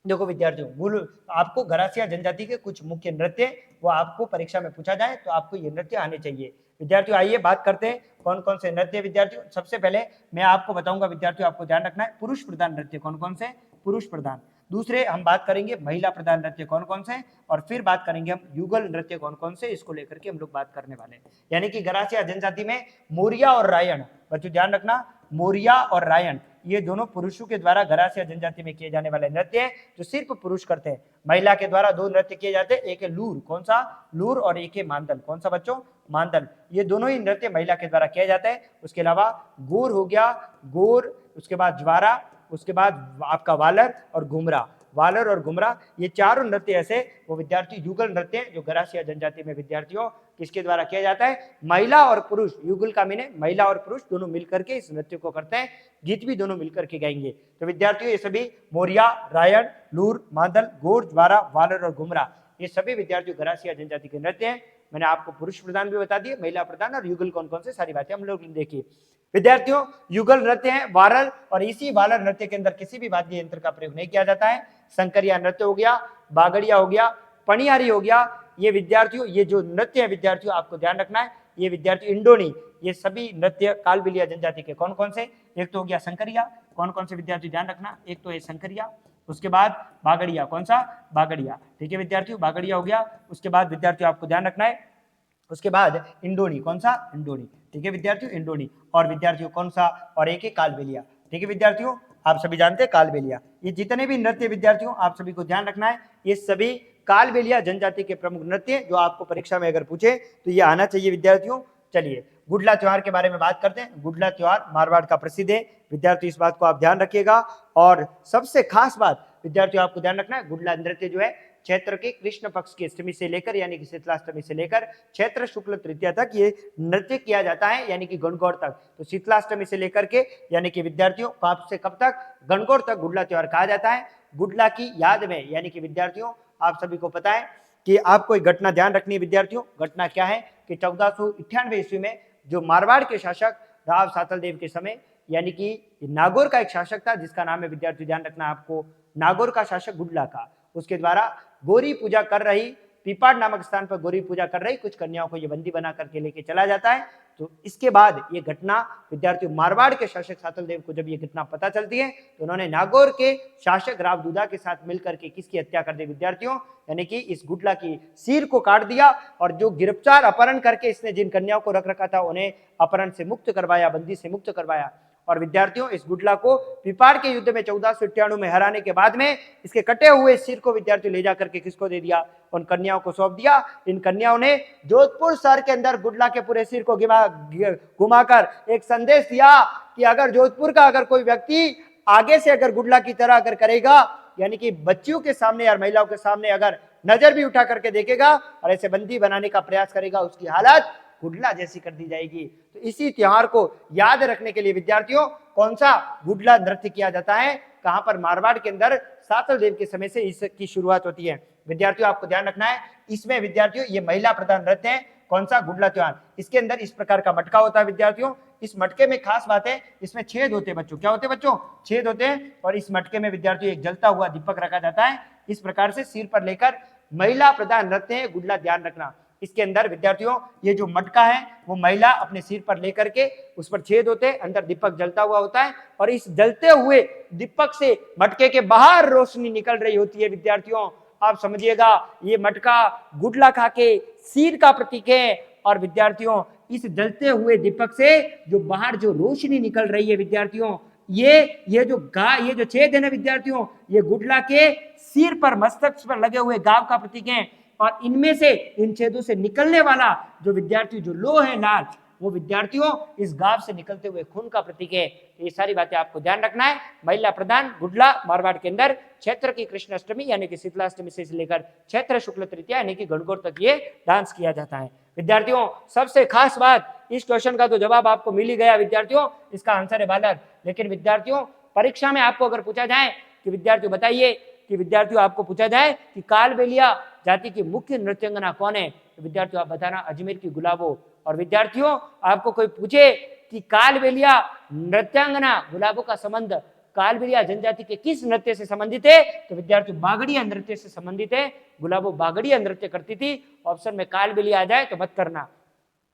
देखो विद्यार्थियों, आपको गरासिया जनजाति के कुछ मुख्य नृत्य वो आपको परीक्षा में पूछा जाए तो आपको ये नृत्य आने चाहिए। विद्यार्थियों आइए बात करते हैं कौन कौन से नृत्य। विद्यार्थियों सबसे पहले मैं आपको बताऊंगा, विद्यार्थियों आपको ध्यान रखना है पुरुष प्रधान नृत्य कौन कौन से? पुरुष प्रधान। दूसरे हम बात करेंगे महिला प्रधान नृत्य कौन कौन से, और फिर बात करेंगे हम युगल नृत्य कौन कौन से, इसको लेकर के हम लोग बात करने वाले हैं। यानी कि गरासिया जनजाति में मोरिया और रायन, बच्चों ध्यान रखना, मोरिया और रायन ये दोनों पुरुषों के द्वारा गरासिया जनजाति में किए जाने वाले नृत्य हैं जो सिर्फ पुरुष करते हैं। महिला के द्वारा दो नृत्य किए जाते हैं, एक है लूर, कौन सा? लूर, और एक है मांदल, कौन सा बच्चों? मांदल। ये दोनों ही नृत्य महिला के द्वारा किया जाता है। उसके अलावा गोर हो गया, गोर, उसके बाद ज्वारा, उसके बाद आपका वालर और घुमरा। वालर और घुमरा ये चारों नृत्य ऐसे वो विद्यार्थी युगल नृत्य जो गरासिया जनजाति में विद्यार्थियों किसके द्वारा किया जाता है? महिला और पुरुष। युगल का मीने महिला और पुरुष दोनों मिलकर के इस नृत्य को करते हैं, गीत भी दोनों मिलकर के गाएंगे। तो विद्यार्थियों ये सभी मोरिया, रायन, लूर, मांदल, गोर, ज्वारा, वालर और घुमरा ये सभी विद्यार्थियों गरासिया जनजाति के नृत्य हैं। मैंने आपको पुरुष प्रधान भी बता दिए, महिला प्रधान और युगल कौन कौन से, सारी बातें हम लोग देखिए। विद्यार्थियों युगल नृत्य है वारल, और इसी वालर नृत्य के अंदर किसी भी वाद्य यंत्र का प्रयोग नहीं किया जाता है। शंकरिया नृत्य हो गया, बागड़िया हो गया, पणियारी हो गया। ये विद्यार्थियों ये जो नृत्य है विद्यार्थियों आपको ध्यान रखना है, ये विद्यार्थी इंडोनी, ये सभी नृत्य कालबेलिया जनजाति के कौन कौन से? एक तो हो गया शंकरिया, कौन कौन से विद्यार्थी ध्यान रखना, एक तो है शंकरिया, उसके बाद बागड़िया, कौन सा? बागड़िया, ठीक है विद्यार्थियों, बागड़िया हो गया। उसके बाद विद्यार्थियों आपको ध्यान रखना है, उसके बाद इंडोनी, कौन सा? इंडोनी, ठीक है विद्यार्थियों, इंडोनी। और विद्यार्थियों कौन सा? और एक है कालबेलिया, ठीक है विद्यार्थियों, आप सभी जानते हैं कालबेलिया। ये जितने भी नृत्य विद्यार्थियों आप सभी को ध्यान रखना है, ये सभी कालबेलिया जनजाति के प्रमुख नृत्य जो आपको परीक्षा में अगर पूछे तो ये आना चाहिए विद्यार्थियों। चलिए गुडला त्योहार के बारे में बात करते हैं। गुडला त्योहार मारवाड़ का प्रसिद्ध है विद्यार्थियों, इस बात को आप ध्यान रखिएगा। और सबसे खास बात विद्यार्थियों आपको ध्यान रखना है, गुडला नृत्य जो है चैत्र के कृष्ण पक्ष की अष्टमी से लेकर यानी कि शीतलाष्टमी से लेकर चैत्र शुक्ल तृतीया तक ये नृत्य किया जाता है, यानी कि गणगौर तक। तो शीतलाष्टमी से लेकर के यानी कि विद्यार्थियों कब से कब तक? गणगौर तक गुडला त्योहार कहा जाता है। गुडला की याद में यानी कि विद्यार्थियों आप सभी को पता है कि आपको एक घटना ध्यान रखनी है विद्यार्थियों। घटना क्या है कि 1498 ईस्वी में जो मारवाड़ के शासक राव सातल देव के समय यानी कि नागौर का एक शासक था जिसका नाम है विद्यार्थी ध्यान रखना आपको, नागौर का शासक गुडला का, उसके द्वारा गौरी पूजा कर रही पीपाड़ नामक स्थान पर गौरी पूजा कर रही कुछ कन्याओं को ये बंदी बना करके लेके चला जाता है। तो इसके बाद ये घटना विद्यार्थियों मारवाड़ के शासक सातल देव को जब ये घटना पता चलती है तो उन्होंने नागौर के शासक राव दूधा के साथ मिलकर के किसकी हत्या कर दी विद्यार्थियों? यानी कि इस गुडला की सिर को काट दिया, और जो गिरफ्तार अपहरण करके इसने जिन कन्याओं को रख रखा था उन्हें अपहरण से मुक्त करवाया, बंदी से मुक्त करवाया। और विद्यार्थियों इस गुडला को पिपाड़ के युद्ध में 1491 में हराने के बाद में इसके कटे हुए सिर को विद्यार्थियों ले जाकर के किसको दे दिया? उन कन्याओं को सौंप दिया। इन कन्याओं ने जोधपुर शहर के अंदर गुडला के पूरे सिर को घुमाकर एक संदेश दिया कि अगर जोधपुर का अगर कोई व्यक्ति आगे से अगर गुडला की तरह अगर करेगा, यानी कि बच्चियों के सामने या महिलाओं के सामने अगर नजर भी उठा करके देखेगा और ऐसे बंदी बनाने का प्रयास करेगा, उसकी हालत गुडला जैसी कर दी जाएगी। तो इसी त्योहार को याद रखने के लिए विद्यार्थियों कौन सा गुडला नृत्य किया जाता है? कहां पर? मारवाड़ के अंदर सातल देव के समय से इसकी शुरुआत होती है। विद्यार्थियों आपको ध्यान रखना है, इसमें विद्यार्थियों ये महिला प्रधान नृत्य है। कौन सा? गुडला त्योहार। इसके अंदर इस प्रकार का मटका होता है विद्यार्थियों। इस मटके में खास बात है, इसमें छेद होते हैं बच्चों। क्या होते हैं बच्चों? छेद होते हैं। और इस मटके में विद्यार्थियों एक जलता हुआ दीपक रखा जाता है, इस प्रकार से सिर पर लेकर महिला प्रधान नृत्य है गुडला, ध्यान रखना। इसके अंदर विद्यार्थियों ये जो मटका है वो महिला अपने सिर पर लेकर के उस पर छेद होते हैं, अंदर दीपक जलता हुआ होता है, और इस जलते हुए दीपक से मटके के बाहर रोशनी निकल रही होती है विद्यार्थियों। आप समझिएगा ये मटका गुडला खा के सिर का प्रतीक है। और विद्यार्थियों इस जलते हुए दीपक से जो बाहर जो रोशनी निकल रही है विद्यार्थियों, ये जो छेद है ना विद्यार्थियों, ये गुडला के सिर पर मस्तक पर लगे हुए गाव का प्रतीक है। और इनमें से इन छेदों से निकलने वाला जो विद्यार्थी जो लो है लाल, वो विद्यार्थियों इस गाव से निकलते हुए खून का प्रतीक है। तो ये सारी बातें आपको ध्यान रखना है। महिला प्रधान गुडला मारवाड़ के अंदर चैत्र की कृष्ण अष्टमी यानी कि शीतलाष्टमी से लेकर चैत्र शुक्ल तृतीया यानी कि गणगौर तक ये डांस किया जाता है। विद्यार्थियों सबसे खास बात, इस क्वेश्चन का तो जवाब आपको मिल ही गया विद्यार्थियों, इसका आंसर है बालक। लेकिन विद्यार्थियों परीक्षा में आपको अगर पूछा जाए कि विद्यार्थियों बताइए कि विद्यार्थियों आपको पूछा जाए कि कालबेलिया जाति की मुख्य नृत्यांगना कौन है, तो विद्यार्थियों आप बताना अजमेर की गुलाबो। और विद्यार्थियों आपको कोई पूछे कि कालबेलिया नृत्यांगना गुलाबो का संबंध कालबेलिया जनजाति के किस नृत्य से संबंधित है, तो विद्यार्थियों बागड़िया नृत्य से संबंधित है। गुलाबो बागड़िया नृत्य करती थी। ऑप्शन में कालबेलिया आ जाए तो मत करना।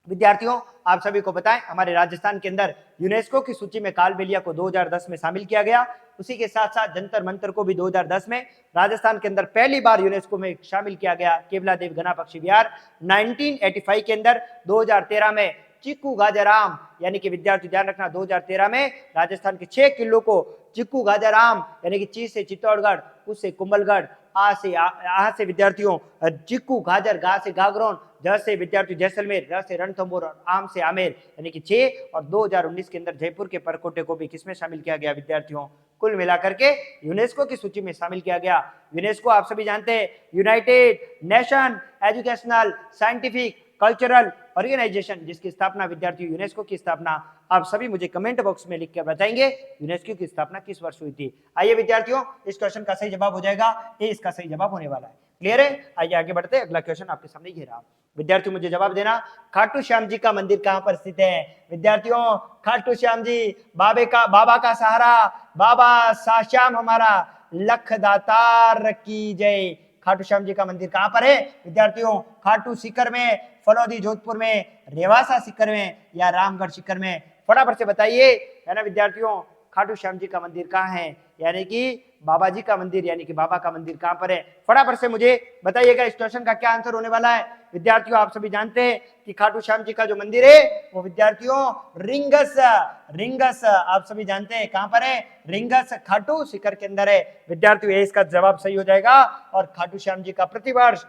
विद्यार्थियों आप सभी को बताएं हमारे राजस्थान के अंदर यूनेस्को की सूची में कालबेलिया को 2010 में शामिल किया गया। उसी के साथ साथ जंतर मंतर को भी 2010 में राजस्थान के अंदर पहली बार यूनेस्को में शामिल किया गया। केवलादेव घना पक्षी विहार 1985 के अंदर 2013 में चिक्कू गाजाराम यानी कि विद्यार्थी ध्यान रखना 2013 में राजस्थान के 6 किलों को चिक्कू गाजाराम यानी कि ची से चित्तौड़गढ़, उस से कुंभलगढ़, आ से विद्यार्थियों चिक्कू गाजर, गा से गागरोन, ज से विद्यार्थी जैसलमेर, र से रणथंभौर और आम से आमेर यानी कि 6। और 2019 के अंदर जयपुर के परकोटे को भी किसमें शामिल किया गया विद्यार्थियों, कुल मिलाकर के यूनेस्को की सूची में शामिल किया गया। यूनेस्को आप सभी जानते हैं United Nation Educational Scientific Cultural Organization, जिसकी स्थापना विद्यार्थियों यूनेस्को की स्थापना आप सभी मुझे कमेंट बॉक्स में लिख कर बताएंगे यूनेस्को की स्थापना किस वर्ष हुई थी। आइए विद्यार्थियों इस क्वेश्चन का सही जवाब हो जाएगा ए, इसका सही जवाब होने वाला है। क्लियर है? आइए आगे बढ़ते हैं। अगला क्वेश्चन आपके सामने ये रहा। विद्यार्थियों मुझे जवाब देना, खाटू श्याम जी का मंदिर कहां पर स्थित है? विद्यार्थियों खाटू श्याम जी बाबा का सहारा, बाबा श्याम हमारा, लख दातार की जय। खाटू श्याम जी का मंदिर कहां पर है विद्यार्थियों? खाटू सीकर में, फलौदी जोधपुर में, रेवासा सीकर में या रामगढ़ सीकर में? फटाफट से बताइए है ना विद्यार्थियों, खाटू श्याम जी का मंदिर कहाँ है? यानी कि बाबा जी का मंदिर यानी कि बाबा का मंदिर कहां पर है? फटाफट से मुझे बताइएगा इस क्वेश्चन का क्या आंसर होने वाला है। विद्यार्थियों आप सभी जानते हैं कि खाटू श्याम जी का जो मंदिर है वो विद्यार्थियों रिंगस आप सभी जानते हैं कहां पर है? रिंगस खाटू सीकर के अंदर है। विद्यार्थियों ये इसका जवाब सही हो जाएगा। और खाटू श्याम जी का प्रतिवर्ष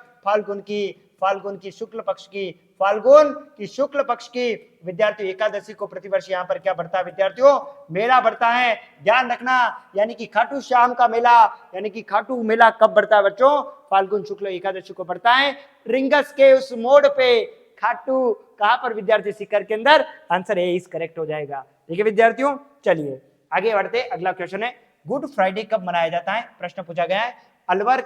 फाल्गुन की शुक्ल पक्ष की विद्यार्थियों एकादशी को प्रतिवर्ष यहाँ पर क्या बढ़ता है विद्यार्थियों? मेला बढ़ता है। ध्यान रखना यानी कि खाटू श्याम का मेला यानी कि खाटू मेला कब बढ़ता है बच्चों? फाल्गुन शुक्ल एकादशी को बढ़ता है। रिंगस के उस मोड़ पे खाटू कहां पर विद्यार्थी? सीकर के अंदर। आंसर ए इज करेक्ट हो जाएगा। ठीक है विद्यार्थियों, चलिए आगे बढ़ते। अगला क्वेश्चन है गुड फ्राइडे कब मनाया जाता है? प्रश्न पूछा गया है अलवर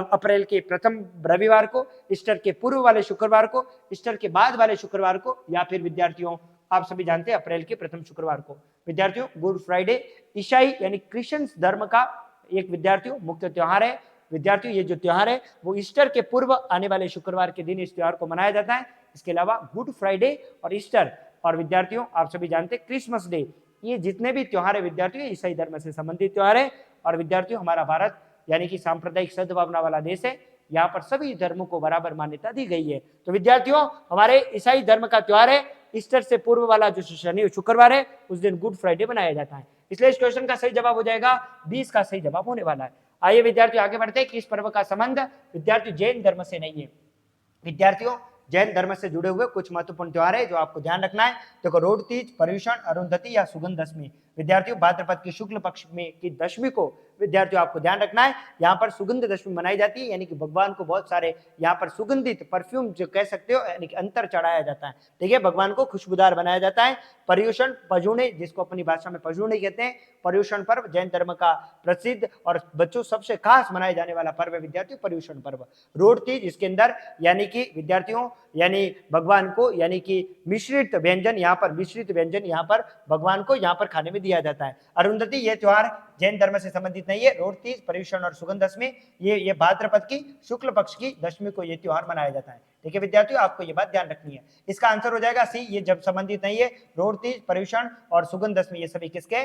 अप्रैल के प्रथम रविवार को, ईस्टर के पूर्व वाले शुक्रवार को, ईस्टर के बाद वाले शुक्रवार को, या फिर विद्यार्थियों आप सभी जानते हैं अप्रैल के प्रथम शुक्रवार को। विद्यार्थियों गुड फ्राइडे ईसाई यानी क्रिश्चियन धर्म का एक विद्यार्थियों मुख्य त्योहार है। विद्यार्थियों ये जो त्योहार है वो ईस्टर के पूर्व आने वाले शुक्रवार के दिन इस त्योहार को मनाया जाता है। इसके अलावा गुड फ्राइडे और ईस्टर और विद्यार्थियों आप सभी जानते हैं क्रिसमस डे, ये जितने भी त्योहार है विद्यार्थियों ईसाई धर्म से संबंधित त्योहार है। और विद्यार्थियों हमारा भारत यानी कि सांप्रदायिक सद्भावना वाला देश है, यहाँ पर सभी धर्मों को बराबर मान्यता दी गई है। तो विद्यार्थियों हमारे ईसाई धर्म का त्योहार है ईस्टर से पूर्व वाला जो शनि शुक्रवार है उस दिन गुड फ्राइडे मनाया जाता है। इसलिए इस क्वेश्चन का सही जवाब हो जाएगा 20 का सही जवाब होने वाला है। आइए विद्यार्थियों आगे बढ़ते हैं कि इस पर्व का संबंध विद्यार्थी जैन धर्म से नहीं है। विद्यार्थियों जैन धर्म से जुड़े हुए कुछ महत्वपूर्ण त्योहार है जो आपको ध्यान रखना है। देखो रोड तीज, पर्युषण, अरुंधति या सुगंध दशमी। विद्यार्थियों भाद्रपद की शुक्ल पक्ष में की दशमी को विद्यार्थियों आपको ध्यान रखना है यहाँ पर सुगंध दशमी मनाई जाती है, यानी कि भगवान को बहुत सारे यहाँ पर सुगंधित परफ्यूम जो कह सकते हो यानी कि अंतर चढ़ाया जाता है। ठीक है, भगवान को खुशबूदार बनाया जाता है। पर्युषण पजूने जिसको अपनी भाषा में पजूने कहते हैं, पर्युषण पर्व जैन धर्म का प्रसिद्ध और बच्चों सबसे खास मनाए जाने वाला पर्व है विद्यार्थियों पर्युषण पर्व। रोड तीज इसके अंदर यानी कि विद्यार्थियों यानी भगवान को यानी कि मिश्रित व्यंजन यहाँ पर भगवान को यहाँ पर खाने में दिया जाता है। अरुंधति ये त्योहार जैन धर्म से संबंधित नहीं है। रोड तीज, पर्युषण और सुगंध दशमी ये भाद्रपद की शुक्ल पक्ष की दशमी को ये त्योहार मनाया जाता है। ठीक है विद्यार्थियों आपको ये बात ध्यान रखनी है। इसका आंसर हो जाएगा सी, ये जब संबंधित नहीं है। रोड तीज, पर्युषण और सुगंध दशमी ये सभी किसके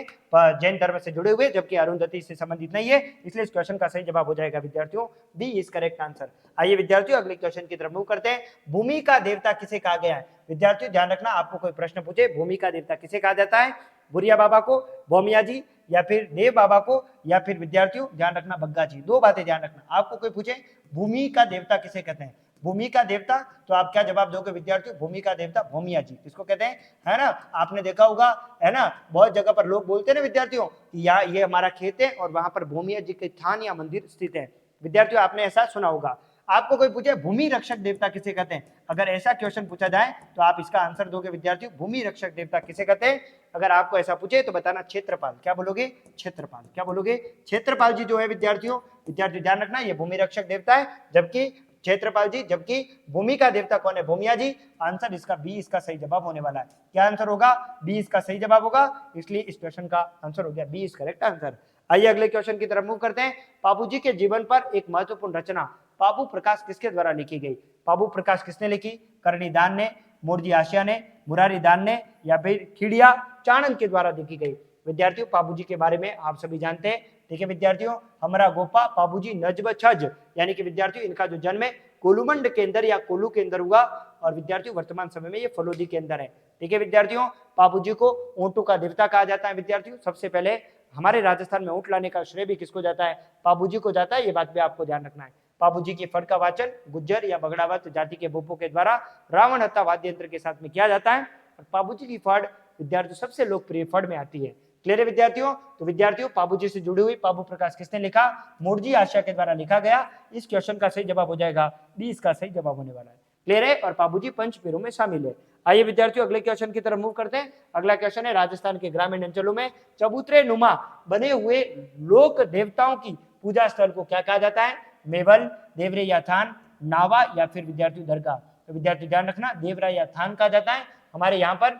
जैन धर्म से जुड़े हुए, जबकि अरुंधति से संबंधित नहीं है। इसलिए इस क्वेश्चन का सही जवाब हो जाएगा विद्यार्थियों बी इज करेक्ट आंसर। आइए विद्यार्थियों अगले क्वेश्चन की तरफ मूव करते हैं। भूमि का देवता किसे कहा गया है? विद्यार्थियों ध्यान रखना, आपको कोई प्रश्न पूछे भूमि का देवता किसे कहा जाता है? बुरिया बाबा को, भौमिया जी, या फिर देव बाबा को, या फिर विद्यार्थियों ध्यान रखना बग्गा जी। दो बातें ध्यान रखना, आपको कोई पूछे भूमि का देवता किसे कहते हैं? भूमि का देवता, तो आप क्या जवाब दोगे विद्यार्थियों? भूमि का देवता भौमिया जी किसको कहते हैं, है ना? आपने देखा होगा है ना, बहुत जगह पर लोग बोलते हैं ना विद्यार्थियों कि यहाँ ये हमारा खेत है और वहां पर भौमिया जी के स्थान या मंदिर स्थित है। विद्यार्थियों आपने ऐसा सुना होगा। आपको कोई पूछे भूमि रक्षक देवता किसे कहते हैं? अगर ऐसा क्वेश्चन पूछा जाए तो आप इसका आंसर दोगे विद्यार्थियों भूमि रक्षक देवता किसे कहते हैं? अगर आपको ऐसा पूछे तो बताना क्षेत्रपाल। क्या बोलोगे? क्षेत्रपाल। क्या बोलोगे? क्षेत्रपाल जी जो है विद्यार्थियों, ध्यान रखना ये भूमि रक्षक देवता है, जबकि क्षेत्रपाल जी, जबकि भूमि का देवता कौन है? भूमिया जी। आंसर इसका बी इसका सही जवाब होने वाला है। क्या आंसर होगा? बी इसका सही जवाब होगा, इसलिए इस क्वेश्चन का आंसर हो गया बी इज करेक्ट आंसर। आइए अगले क्वेश्चन की तरफ मूव करते हैं। पापू जी के जीवन पर एक महत्वपूर्ण रचना पापू प्रकाश किसके द्वारा लिखी गई? पापू प्रकाश किसने लिखी? करणी दान ने, मूर्ति आशिया ने, मुरारी दान ने, या फिर खिड़िया चाणक्य के द्वारा लिखी गई? विद्यार्थियों पापू जी के बारे में आप सभी जानते हैं। ठीक है विद्यार्थियों, हमारा गोपा पापूजी नजब छज, यानी कि विद्यार्थियों इनका जो जन्म है कोलुमंड के अंदर या कोलू के अंदर हुआ, और विद्यार्थियों वर्तमान समय में ये फलोदी के अंदर है। ठीक है विद्यार्थियों, पापूजी को ऊंटों का देवता कहा जाता है। विद्यार्थियों सबसे पहले हमारे राजस्थान में ऊंट लाने का श्रेय भी किसको जाता है? पापूजी को जाता है, ये बात भी आपको ध्यान रखना है। पापूजी की फड़ का वाचन गुज्जर या बगड़ावत जाति के भूपों के द्वारा रावण हत्ता वाद्य यंत्र के साथ में किया जाता है। और पापूजी की फड़ विद्यार्थियों सबसे लोकप्रिय फड़ में आती है। क्लियर है विद्यार्थियों? तो विद्यार्थियों पापूजी से जुड़ी हुई पापू प्रकाश किसने लिखा? मूर्ति आशिया के द्वारा लिखा गया। इस क्वेश्चन का सही जवाब हो जाएगा बी इसका सही जवाब होने वाला है। क्लियर है? और पापूजी पंचपेरों में शामिल है। आइए विद्यार्थियों अगले क्वेश्चन की तरफ मूव करते हैं। अगला क्वेश्चन है राजस्थान के ग्रामीण अंचलों में चबूतरे नुमा बने हुए लोक देवताओं की पूजा स्थल को क्या कहा जाता है? मेवल, देवरे या थान, नावा, या फिर विद्यार्थी दरगाह? तो विद्यार्थी ध्यान रखना देवरा या थान कहा जाता है। हमारे यहाँ पर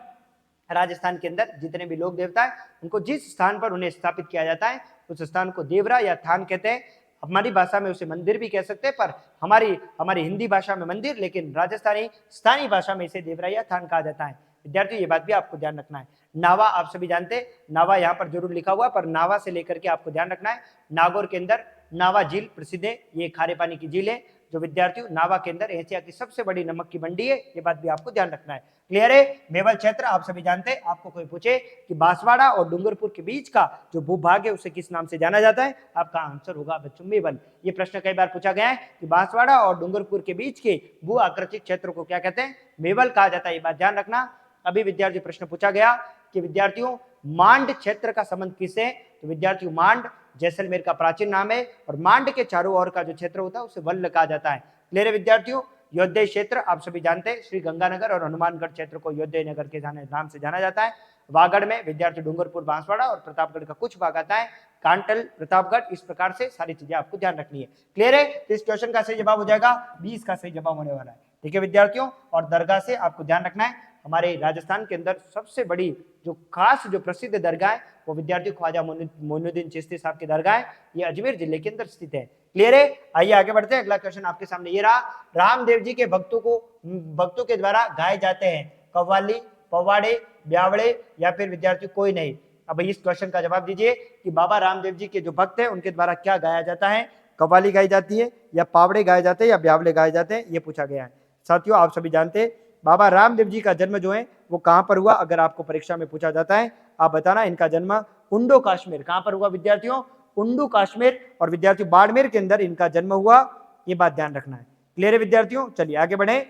राजस्थान के अंदर जितने भी लोक देवता है उनको जिस स्थान पर उन्हें स्थापित किया जाता है उस स्थान को देवरा या थान कहते हैं। हमारी भाषा में उसे मंदिर भी कह सकते हैं, पर हमारी हिंदी भाषा में मंदिर, लेकिन राजस्थानी स्थानीय भाषा में इसे देवरा या थान कहा जाता है। विद्यार्थियों ये बात भी आपको ध्यान रखना है। नावा आप सभी जानते हैं, नावा यहाँ पर जरूर लिखा हुआ, पर नावा से लेकर के आपको ध्यान रखना है। नागौर के अंदर नावा झील प्रसिद्ध है, ये खारे पानी की झील है जो विद्यार्थियों नावा के अंदर एशिया की सबसे बड़ी नमक की मंडी है, ये बात भी आपको ध्यान रखना है। क्लियर है? मेवल क्षेत्र आप सभी जानते हैं। आपको कोई पूछे कि बांसवाड़ा और डूंगरपुर के बीच का जो भूभाग है उसे किस नाम से जाना जाता है? आपका आंसर होगा बच्चों मेवल। ये प्रश्न कई बार पूछा गया है कि बांसवाड़ा और डूंगरपुर के बीच के भू आकृतिक क्षेत्र को क्या कहते हैं? मेवल कहा जाता है, ये बात ध्यान रखना। अभी विद्यार्थी प्रश्न पूछा गया कि विद्यार्थियों मांड क्षेत्र का संबंध किससे? तो विद्यार्थियों मांड जैसलमेर का प्राचीन नाम है, और मांड के चारों ओर का जो क्षेत्र होता है उसे वल्ल कहा जाता है। क्लियर है विद्यार्थियों? योध्या क्षेत्र आप सभी जानते हैं, श्री गंगानगर और हनुमानगढ़ क्षेत्र को योध्या नगर के नाम से जाना जाता है। वागड़ में विद्यार्थी डूंगरपुर, बांसवाड़ा और प्रतापगढ़ का कुछ भाग आता है, कांटल, प्रतापगढ़, इस प्रकार से सारी चीजें आपको ध्यान रखनी है। क्लियर है? तो इस क्वेश्चन का सही जवाब हो जाएगा बी इसका सही जवाब होने वाला है। ठीक है विद्यार्थियों, और दरगाह से आपको ध्यान रखना है, हमारे राजस्थान के अंदर सबसे बड़ी जो खास जो प्रसिद्ध दरगाह है वो विद्यार्थी ख्वाजा मोइनुद्दीन चिश्ती साहब की दरगाह है, ये अजमेर जिले के अंदर स्थित है। क्लियर है? आइए आगे बढ़ते हैं। अगला क्वेश्चन आपके सामने ये रहा, रामदेव जी के भक्तों के द्वारा गाए जाते हैं कव्वाली, पवाड़े, ब्यावड़े, या फिर विद्यार्थी कोई नहीं? अब इस क्वेश्चन का जवाब दीजिए कि बाबा रामदेव जी के जो भक्त हैं उनके द्वारा क्या गाया जाता है? कव्वाली गाई जाती है, या पावड़े गाए जाते हैं, या ब्यावड़े गाए जाते हैं? ये पूछा गया है। साथियों आप सभी जानते हैं बाबा रामदेव जी का जन्म जो है वो कहां पर हुआ? अगर आपको परीक्षा में पूछा जाता है आप बताना इनका जन्म उंडो कश्मीर, कहां पर हुआ विद्यार्थियों? उंडू कश्मीर, और विद्यार्थियों बाड़मेर के अंदर इनका जन्म हुआ, ये बात ध्यान रखना है। क्लियर है विद्यार्थियों? चलिए आगे बढ़े।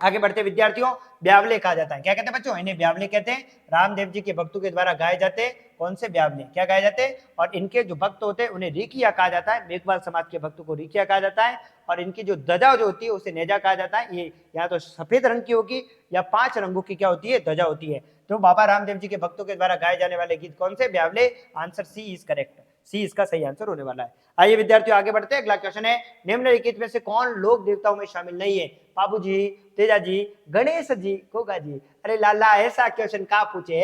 आगे बढ़ते विद्यार्थियों, ब्यावले कहा जाता है, क्या कहते हैं बच्चों? इन्हें ब्यावले कहते हैं। रामदेव जी के भक्तों के द्वारा गाए जाते हैं कौन से ब्यावले? क्या गाए जाते हैं? और इनके जो भक्त होते हैं उन्हें रिकिया कहा जाता है, मेघवाल समाज के भक्तों को रिकिया कहा जाता है। और इनकी जो ध्वजा जो होती है उसे नेजा कहा जाता है। ये या तो सफेद रंग की होगी या 5 रंगों की क्या होती है? ध्वजा होती है। तो बाबा रामदेव जी के भक्तों के द्वारा गाए जाने वाले गीत कौन से? ब्यावले। आंसर सी इज करेक्ट, सी इसका सही आंसर होने वाला है। आइए विद्यार्थियों आगे बढ़ते हैं। अगला क्वेश्चन है, निम्नलिखित में से कौन लोक देवताओं में शामिल नहीं है? बाबू जी, तेजा जी, गणेश जी, गोगा जी? अरे लाला ऐसा क्वेश्चन कहाँ पूछे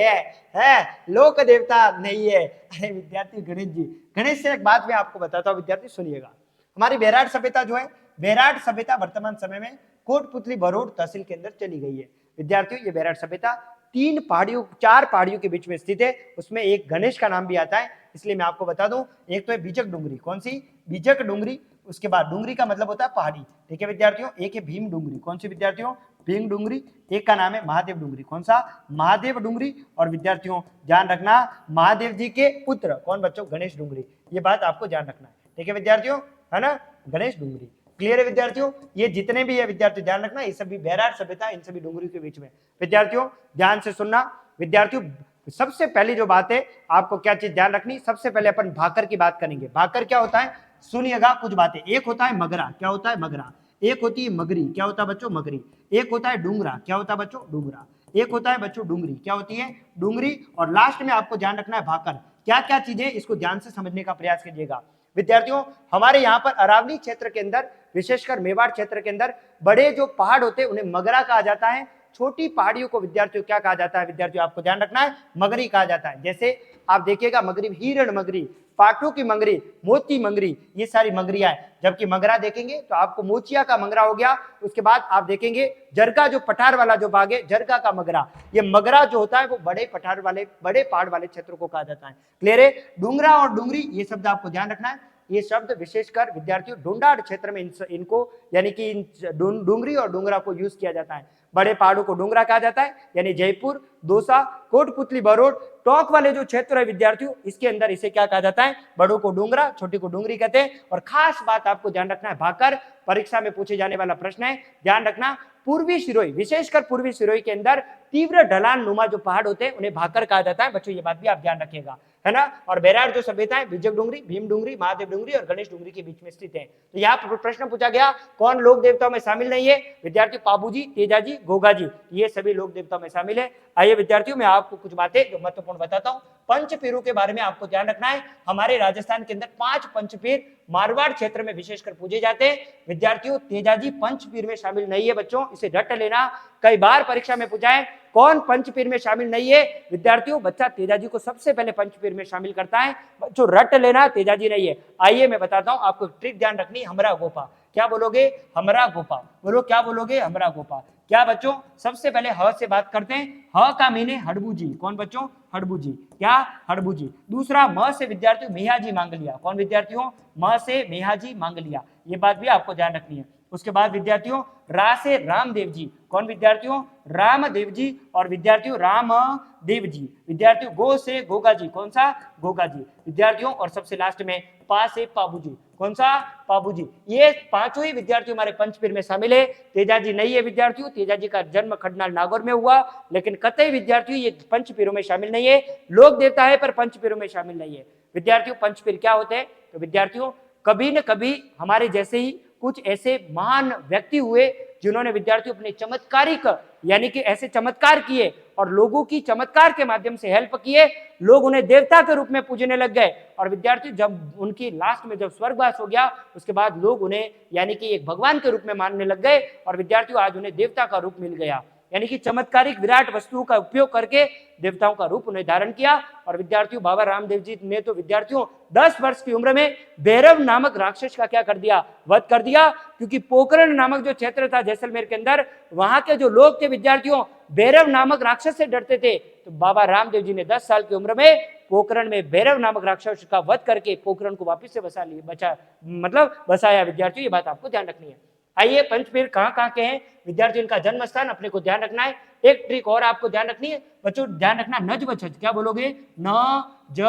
है? लोक देवता नहीं है। अरे विद्यार्थी गणेश जी, गणेश से एक बात मैं आपको बताता हूँ विद्यार्थी, सुनिएगा। हमारी बेराट सभ्यता जो है, बेराट सभ्यता वर्तमान समय में कोटपुतली भरूच तहसील के अंदर चली गई है। विद्यार्थियों ये बेराट सभ्यता 4 पहाड़ियों के बीच में स्थित है, उसमें एक गणेश का नाम भी आता है, इसलिए मैं आपको बता दूं। एक तो है बीजक डूंगरी, कौन सी? बीजक डूंगरी। उसके बाद डूंगरी का मतलब होता है पहाड़ी। ठीक है विद्यार्थियों, एक है भीम डूंगरी, कौन सी विद्यार्थियों? भीम डूंगरी। एक का नाम है महादेव डूंगरी, कौन सा? महादेव डूंगरी। और विद्यार्थियों ध्यान रखना, महादेव जी के पुत्र कौन बच्चों? गणेश डूंगरी, ये बात आपको ध्यान रखना है। ठीक है विद्यार्थियों, है ना? गणेश डूंगरी। क्लियर है विद्यार्थियों? ये जितने भी है विद्यार्थी ध्यान रखना, ये सभी बेराट सभ्यता इन सभी डूंगरी के बीच में। विद्यार्थियों ध्यान से सुनना। विद्यार्थियों सबसे पहली जो बात है आपको क्या चीज ध्यान रखनी, सबसे पहले अपन भाकर की बात करेंगे। भाकर क्या होता है? सुनिएगा कुछ बातें। एक होता है मगरा, क्या होता है? मगरा। एक होती है मगरी, क्या होता है बच्चों? मगरी। एक होता है डूंगरा, क्या होता है बच्चों? डूंगरा। एक होता है बच्चों डूंगरी, क्या होती है? डूंगरी। और लास्ट में आपको ध्यान रखना है भाकर। क्या क्या चीजें, इसको ध्यान से समझने का प्रयास कीजिएगा विद्यार्थियों। हमारे यहाँ पर अरावली क्षेत्र के अंदर, विशेषकर मेवाड़ क्षेत्र के अंदर बड़े जो पहाड़ होते हैं उन्हें मगरा कहा जाता है। छोटी पहाड़ियों को विद्यार्थियों क्या कहा जाता है? विद्यार्थियों आपको ध्यान रखना है, मगरी कहा जाता है। जैसे आप देखिएगा मगरी, हिरण मगरी, पाटू की मंगरी, मोती मंगरी, ये सारी मंगरियां हैं। जबकि मगरा देखेंगे तो आपको मोचिया का मंगरा हो गया। उसके बाद आप देखेंगे जरगा, जो पठार वाला जो भाग है, जरगा का मगरा। ये मगरा जो होता है वो बड़े पठार वाले, बड़े पहाड़ वाले क्षेत्रों को कहा जाता है। क्लियर है? डूंगरा और डूंगरी, ये शब्द आपको ध्यान रखना है। ये शब्द विशेषकर विद्यार्थियों डोंडाड़ क्षेत्र में इनको यानी कि डूंगरी और डूंगरा को यूज किया जाता है। बड़े पहाड़ों को डूंगरा कहा जाता है, यानी जयपुर, दौसा, कोटपुतली, बरोड, टोंक वाले जो क्षेत्र है विद्यार्थियों, इसके अंदर इसे क्या कहा जाता है? बड़ों को डूंगरा, छोटी को डूंगरी कहते हैं। और खास बात आपको ध्यान रखना है, भाकर परीक्षा में पूछे जाने वाला प्रश्न है, ध्यान रखना। पूर्वी सिरोही, विशेषकर पूर्वी सिरोही के अंदर तीव्र ढलान नुमा जो पहाड़ होते हैं उन्हें भाकर कहा जाता है। बच्चों ये बात भी आप ध्यान रखिएगा, है ना। और बेरार जो सभ्यता है, विजय डूंगरी, भीम डूंगरी, महादेव डूंगरी और गणेश डूंगरी के बीच में स्थित है। तो यहाँ पर प्रश्न पूछा गया, कौन लोक देवताओं में शामिल नहीं है? विद्यार्थी पाबूजी, तेजाजी, गोगाजी, ये सभी लोक देवताओं में शामिल है। आइए विद्यार्थियों, मैं आपको कुछ बातें जो महत्वपूर्ण बताता हूँ। पंचपीरों के बारे में आपको ध्यान रखना है। हमारे राजस्थान के अंदर 5 पंचपीर मारवाड़ क्षेत्र में विशेषकर पूजे जाते हैं। विद्यार्थियों तेजाजी पंचपीर में शामिल नहीं है बच्चों, इसे रट लेना। कई बार परीक्षा में पूछा है कौन पंचपीर में शामिल नहीं है? विद्यार्थियों बच्चा तेजाजी को सबसे पहले पंचपीर में शामिल करता है। बच्चों रट लेना, तेजाजी नहीं है। आइए मैं बताता हूं आपको, ट्रिक ध्यान रखनी, हमरा गोपा। क्या बोलोगे? हमरा गोपा। बोलो क्या बोलोगे? हमरा गोपा। क्या बच्चों? सबसे पहले ह से बात करते हैं। ह का मीने हड़बूजी। कौन बच्चों? हड़बूजी। क्या? हड़बूजी। दूसरा म से विद्यार्थियों मेहाजी मांग लिया। कौन विद्यार्थियों? म से मेहाजी मांग लिया, ये बात भी आपको ध्यान रखनी है। उसके बाद विद्यार्थियों रा से रामदेव जी। कौन विद्यार्थियों? रामदेव जी। और विद्यार्थियों राम देव जी। विद्यार्थियों गो से गोगा जी। कौन सा? गोगा जी। विद्यार्थियों और सबसे लास्ट में पा से पाबू जी। कौन सा? पाबू जी। ये पांचों ही विद्यार्थियों हमारे पंचपीर में शामिल है। तेजाजी नहीं है विद्यार्थियों, तेजाजी का जन्म खडनाल नागौर में हुआ, लेकिन कतई विद्यार्थियों ये पंचपीरों में शामिल नहीं है। लोक देवता है पर पंचपीरों में शामिल नहीं है। विद्यार्थियों पंचपीर क्या होते हैं? तो विद्यार्थियों कभी न कभी हमारे जैसे ही कुछ ऐसे महान व्यक्ति हुए जिन्होंने विद्यार्थियों अपने चमत्कारिक यानी कि ऐसे चमत्कार किए और लोगों की चमत्कार के माध्यम से हेल्प किए, लोग उन्हें देवता के रूप में पूजने लग गए। और विद्यार्थी जब उनकी लास्ट में जब स्वर्गवास हो गया, उसके बाद लोग उन्हें यानी कि एक भगवान के रूप में मानने लग गए और विद्यार्थियों आज उन्हें देवता का रूप मिल गया, यानी कि चमत्कारिक विराट वस्तुओं का उपयोग करके देवताओं का रूप उन्हें धारण किया। और विद्यार्थियों बाबा रामदेव जी ने तो विद्यार्थियों 10 वर्ष की उम्र में भैरव नामक राक्षस का क्या कर दिया? वध कर दिया। क्योंकि पोखरण नामक जो क्षेत्र था जैसलमेर के अंदर, वहां के जो लोग थे विद्यार्थियों भैरव नामक राक्षस से डरते थे। तो बाबा रामदेव जी ने 10 साल की उम्र में पोखरण में भैरव नामक राक्षस का वध करके पोखरण को वापिस से बसाया। विद्यार्थियों ये बात आपको ध्यान रखनी है। आइए पंचपीर कहाँ कहाँ के हैं विद्यार्थियों, इनका जन्म स्थान अपने को ध्यान रखना है। एक ट्रिक और आपको ध्यान रखनी है बच्चों, ध्यान रखना नज व छज। क्या बोलोगे? न, ज,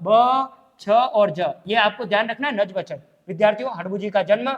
ब, छ और ज, ये आपको ध्यान रखना है, नज व छज। विद्यार्थियों हड़बू जी का जन्म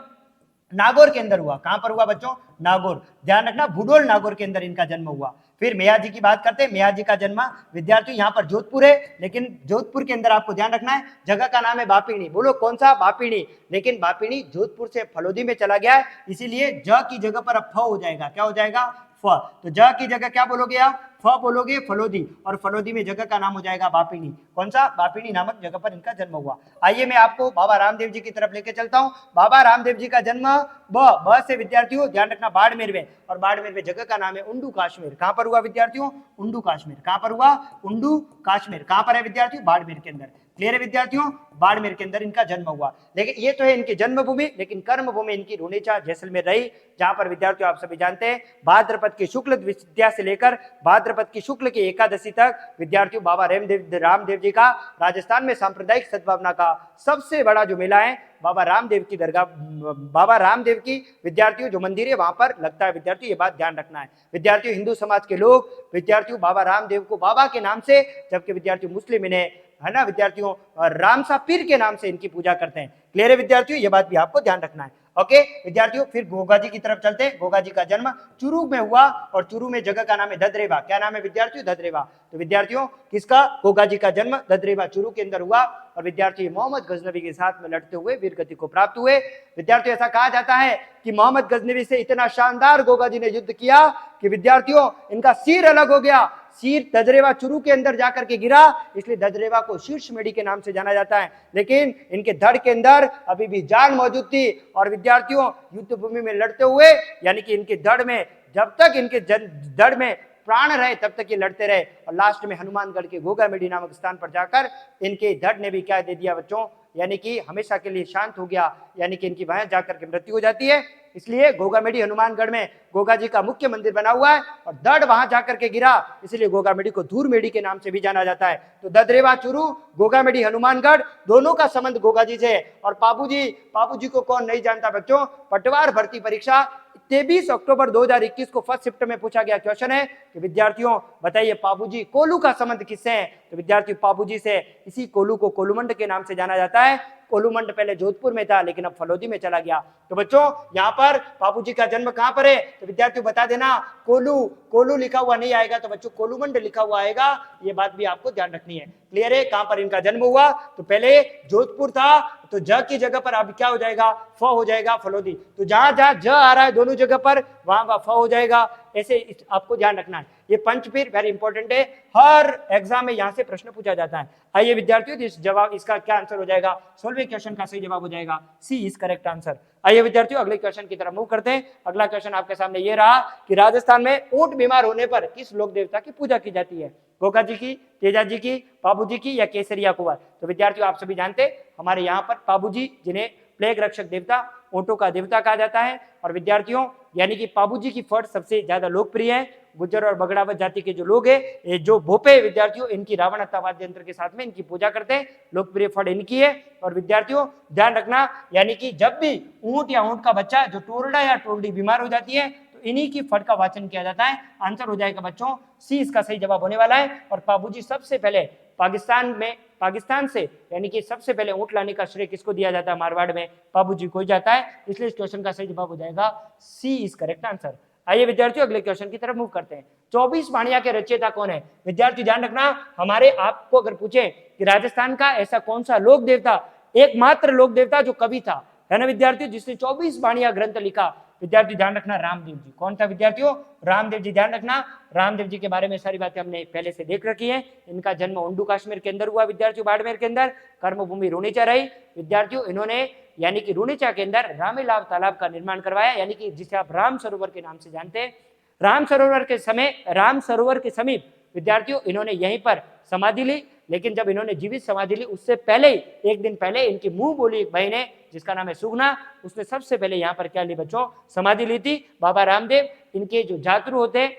नागौर के अंदर हुआ। कहां पर हुआ बच्चों? नागौर। ध्यान रखना भूडोल नागौर के अंदर इनका जन्म हुआ। फिर मेया जी की बात करते हैं। मेया जी का जन्म विद्यार्थियों यहाँ पर जोधपुर है, लेकिन जोधपुर के अंदर आपको ध्यान रखना है जगह का नाम है बापिणी। बोलो कौन सा? बापिणी। लेकिन बापिणी जोधपुर से फलोदी में चला गया है, इसीलिए ज की जगह पर अब फ हो जाएगा। क्या हो जाएगा? फ। तो ज की जगह क्या बोलोगे आप? फ बोलोगे, फलोदी। और फलोदी में जगह का नाम हो जाएगा बापिणी। कौन सा? बापिणी नामक जगह पर इनका जन्म हुआ। आइए मैं आपको बाबा रामदेव जी की तरफ लेके चलता हूं। बाबा रामदेव जी का जन्म ब से विद्यार्थियों ध्यान रखना बाड़मेर में, और बाड़मेर में जगह का नाम है उंडू काश्मीर। कहां पर हुआ विद्यार्थियों? उंडू काश्मीर। कहां पर हुआ? उंडू काश्मीर। कहां पर है विद्यार्थियों? बाड़मेर के अंदर। क्लियर है विद्यार्थियों? बाड़मेर के अंदर इनका जन्म हुआ। लेकिन ये तो है इनकी जन्मभूमि, लेकिन कर्मभूमि इनकी रूणेचा जैसलमेर रही, जहां पर विद्यार्थियों आप सभी जानते हैं भाद्रपद की शुक्ल द्वितीया से लेकर भाद्रपद की शुक्ल की एकादशी तक विद्यार्थियों बाबा रामदेव जी का राजस्थान में सांप्रदायिक सद्भावना का सबसे बड़ा जो मेला है बाबा रामदेव की दरगाह, बाबा रामदेव की विद्यार्थियों जो मंदिर है वहां पर लगता है। विद्यार्थियों ये बात ध्यान रखना है। विद्यार्थियों हिंदू समाज के लोग विद्यार्थियों बाबा रामदेव को बाबा के नाम से, जबकि विद्यार्थियों मुस्लिम इन्हें है ना विद्यार्थियों रामसा पीर के नाम से इनकी पूजा करते हैं। क्लियर है विद्यार्थियों? ये बात भी आपको ध्यान रखना है। ओके विद्यार्थियों, फिर गोगा जी की तरफ चलते हैं। गोगा जी का जन्म चुरू में हुआ और चुरू में जगह का नाम है धदरेवा। क्या नाम है विद्यार्थियों? धदरेवा। तो विद्यार्थियों किसका? गोगा जी का जन्म धदरेवा चुरू के अंदर हुआ और विद्यार्थी मोहम्मद गजनवी के साथ में लड़ते हुए वीरगति को प्राप्त हुए। विद्यार्थियों ऐसा कहा जाता है कि मोहम्मद गजनवी से इतना शानदार गोगा जी ने युद्ध किया कि विद्यार्थियों इनका सिर अलग हो गया। सिर धदरेवा चुरू के अंदर जाकर के गिरा, इसलिए धदरेवा को शीर्ष मेढ़ी के नाम से जाना जाता है। लेकिन इनके धड़ के अंदर अभी भी जान मौजूद थी और विद्यार्थियों युद्ध भूमि में लड़ते हुए, यानी कि इनके धड़ में जब तक इनके धड़ में प्राण रहे तब तक ये लड़ते रहे और लास्ट में हनुमानगढ़ के गोगा मेढ़ी नामक स्थान पर जाकर इनके धड़ ने भी क्या दे दिया बच्चों, यानी कि हमेशा के लिए शांत हो गया, यानी कि इनकी वहां जाकर के मृत्यु हो जाती है। इसलिए गोगा मेढ़ी हनुमानगढ़ में गोगा जी का मुख्य मंदिर बना हुआ है और धड़ वहां जाकर के गिरा, इसलिए गोगा मेढ़ी को धूर मेढ़ी के नाम से भी जाना जाता है। तो धदरेवा चुरू, गोगा मेढ़ी हनुमानगढ़, दोनों का संबंध गोगा जी से। और पापूजी को कौन नहीं जानता बच्चों? पटवार भर्ती परीक्षा 23 अक्टूबर 2021 को फर्स्ट शिफ्ट में पूछा गया क्वेश्चन है कि विद्यार्थियों बताइए पापूजी कोलू का संबंध किससे है? तो विद्यार्थियों पापूजी से। इसी कोलू को कोलूमंड के नाम से जाना जाता है। कोलूमंड पहले जोधपुर में था लेकिन अब फलोदी में चला गया। तो बच्चों यहाँ पर बापूजी का जन्म कहां पर है? तो विद्यार्थियों बता देना, कोलू लिखा हुआ नहीं आएगा तो बच्चों कोलूमंड लिखा हुआ आएगा, ये बात भी आपको ध्यान रखनी है। क्लियर है? कहां पर इनका जन्म हुआ? तो पहले जोधपुर था, तो ज की जगह पर अब क्या हो जाएगा? फ हो जाएगा, फलोदी। तो जहां जहां ज आ रहा है दोनों जगह पर वहां फ हो जाएगा, ऐसे आपको ध्यान रखना है। ये पंचपीर वेरी इंपॉर्टेंट है, हर एग्जाम में यहां से प्रश्न पूछा जाता है। आइए विद्यार्थियों इस जवाब इसका क्या आंसर हो जाएगा? 16वें क्वेश्चन का सही जवाब हो जाएगा सी इज करेक्ट आंसर। आइए विद्यार्थियों अगले क्वेश्चन की तरफ मूव करते हैं। अगला क्वेश्चन आपके सामने ये रहा कि राजस्थान में ऊंट बीमार होने पर किस लोक देवता की पूजा की जाती है? गोगा जी की, तेजा जी की, पाबूजी की या केसरिया कुंवर? तो विद्यार्थियों आप सभी जानते हमारे यहाँ पर पाबूजी, जिन्हें प्लेग रक्षक देवता, ऊंटों का देवता कहा जाता है। और विद्यार्थियों यानी कि पाबूजी की फट सबसे ज्यादा लोकप्रिय है। गुज्जर और बगड़ावत जाति के जो लोग हैं, जो भोपे विद्यार्थियों, इनकी रावण हत्या वाद्य यंत्र के साथ में इनकी पूजा करते हैं। लोकप्रिय फट इनकी है। और विद्यार्थियों ध्यान रखना, यानी कि जब भी ऊंट या ऊंट का बच्चा जो टोरडा या टोरडी बीमार हो जाती है तो इन्हीं की फट का वाचन किया जाता है। आंसर हो जाएगा बच्चों सी इसका सही जवाब होने वाला है। और पाबूजी सबसे पहले पाकिस्तान से, यानी कि सबसे पहले ऊंट लाने का श्रेय किसको दिया जाता है? मारवाड़ में पाबूजी को जाता है, इसलिए इस क्वेश्चन का सही जवाब हो जाएगा सी इज करेक्ट आंसर। आइए विद्यार्थियों अगले क्वेश्चन की तरफ मूव करते हैं। 24 वाणिया के रचयिता कौन है? विद्यार्थी ध्यान रखना, हमारे आपको अगर पूछे कि राजस्थान का ऐसा कौन सा लोक देवता, एकमात्र लोक देवता जो कवि था, है ना विद्यार्थी, जिसने 24 वाणिया ग्रंथ लिखा, विद्यार्थी ध्यान रखना रामदेव जी। कौन था विद्यार्थियों? रामदेव जी। ध्यान रखना रामदेव जी के बारे में सारी बातें हमने पहले से देख रखी है। इनका जन्म ओंडू कश्मीर के अंदर हुआ विद्यार्थियों, बाड़मेर के अंदर, कर्मभूमि रुणीचा रही विद्यार्थियों। इन्होंने यानी कि रुणीचा के अंदर रामेलाव तालाब का निर्माण करवाया, यानी कि जिसे आप राम सरोवर के नाम से जानते हैं। राम सरोवर के समीप विद्यार्थियों इन्होंने यहीं पर समाधि ली। लेकिन जब इन्होंने जीवित समाधि ली उससे पहले ही, एक दिन पहले, इनकी मुंह बोली एक बहन है जिसका नाम है सुगना, उसने सबसे पहले यहाँ पर क्या ली बच्चों? समाधि ली थी। बाबा रामदेव, इनके जो जातरू होते हैं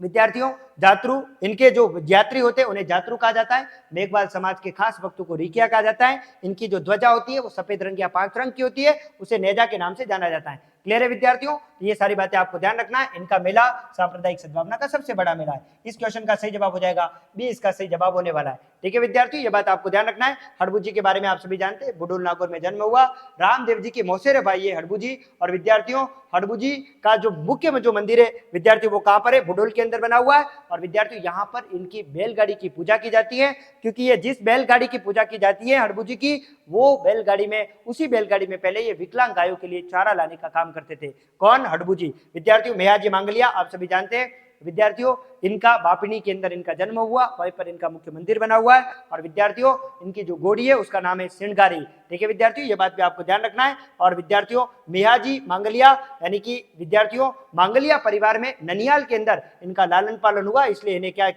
विद्यार्थियों, जातरू, इनके जो यात्री होते हैं उन्हें जातरू कहा जाता है। मेघवाल समाज के खास भक्तों को रिकिया कहा जाता है। इनकी जो ध्वजा होती है वो सफेद रंग या 5 रंग की होती है, उसे नेजा के नाम से जाना जाता है। क्लियर है विद्यार्थियों? ये सारी बातें आपको ध्यान रखना है। इनका मेला सांप्रदायिक सद्भावना का सबसे बड़ा मेला है। इस क्वेश्चन का सही जवाब हो जाएगा बी इसका सही जवाब होने वाला है। ठीक है विद्यार्थियों, ये बात आपको ध्यान रखना है। हड़बू जी के बारे में आप सभी जानते हैं, बुडुल नागौर में जन्म हुआ। रामदेव जी के मौसेरे भाई है हड़बू जी। और विद्यार्थियों हड़बू जी का जो मुख्य जो मंदिर है विद्यार्थियों वो कहां पर है? बुडुल के अंदर बना हुआ है। और विद्यार्थियों यहाँ पर इनकी बैलगाड़ी की पूजा की जाती है, क्योंकि ये जिस बैलगाड़ी की पूजा की जाती है हड़बू जी की, वो बैलगाड़ी में, उसी बैलगाड़ी में पहले ये विकलांग गायों के लिए चारा लाने का काम करते थे। कौन? हड़बू जी। विद्यार्थियों मेहाजी मांगलिया आप सभी जानते हैं विद्यार्थियों, इनका बापिनी के अंदर इनका जन्म हुआ, वहीं पर इनका मुख्य मंदिर बना हुआ है। और विद्यार्थियों इनकी जो घोड़ी है उसका नाम है सिंगारी। ठीक है विद्यार्थियों, ये बात भी आपको ध्यान रखना है। और विद्यार्थियों मेहाजी मांगलिया, यानी कि विद्यार्थियों मांगलिया परिवार में ननियाल के अंदर इनका लालन पालन हुआ, इसलिए इन्हें क्या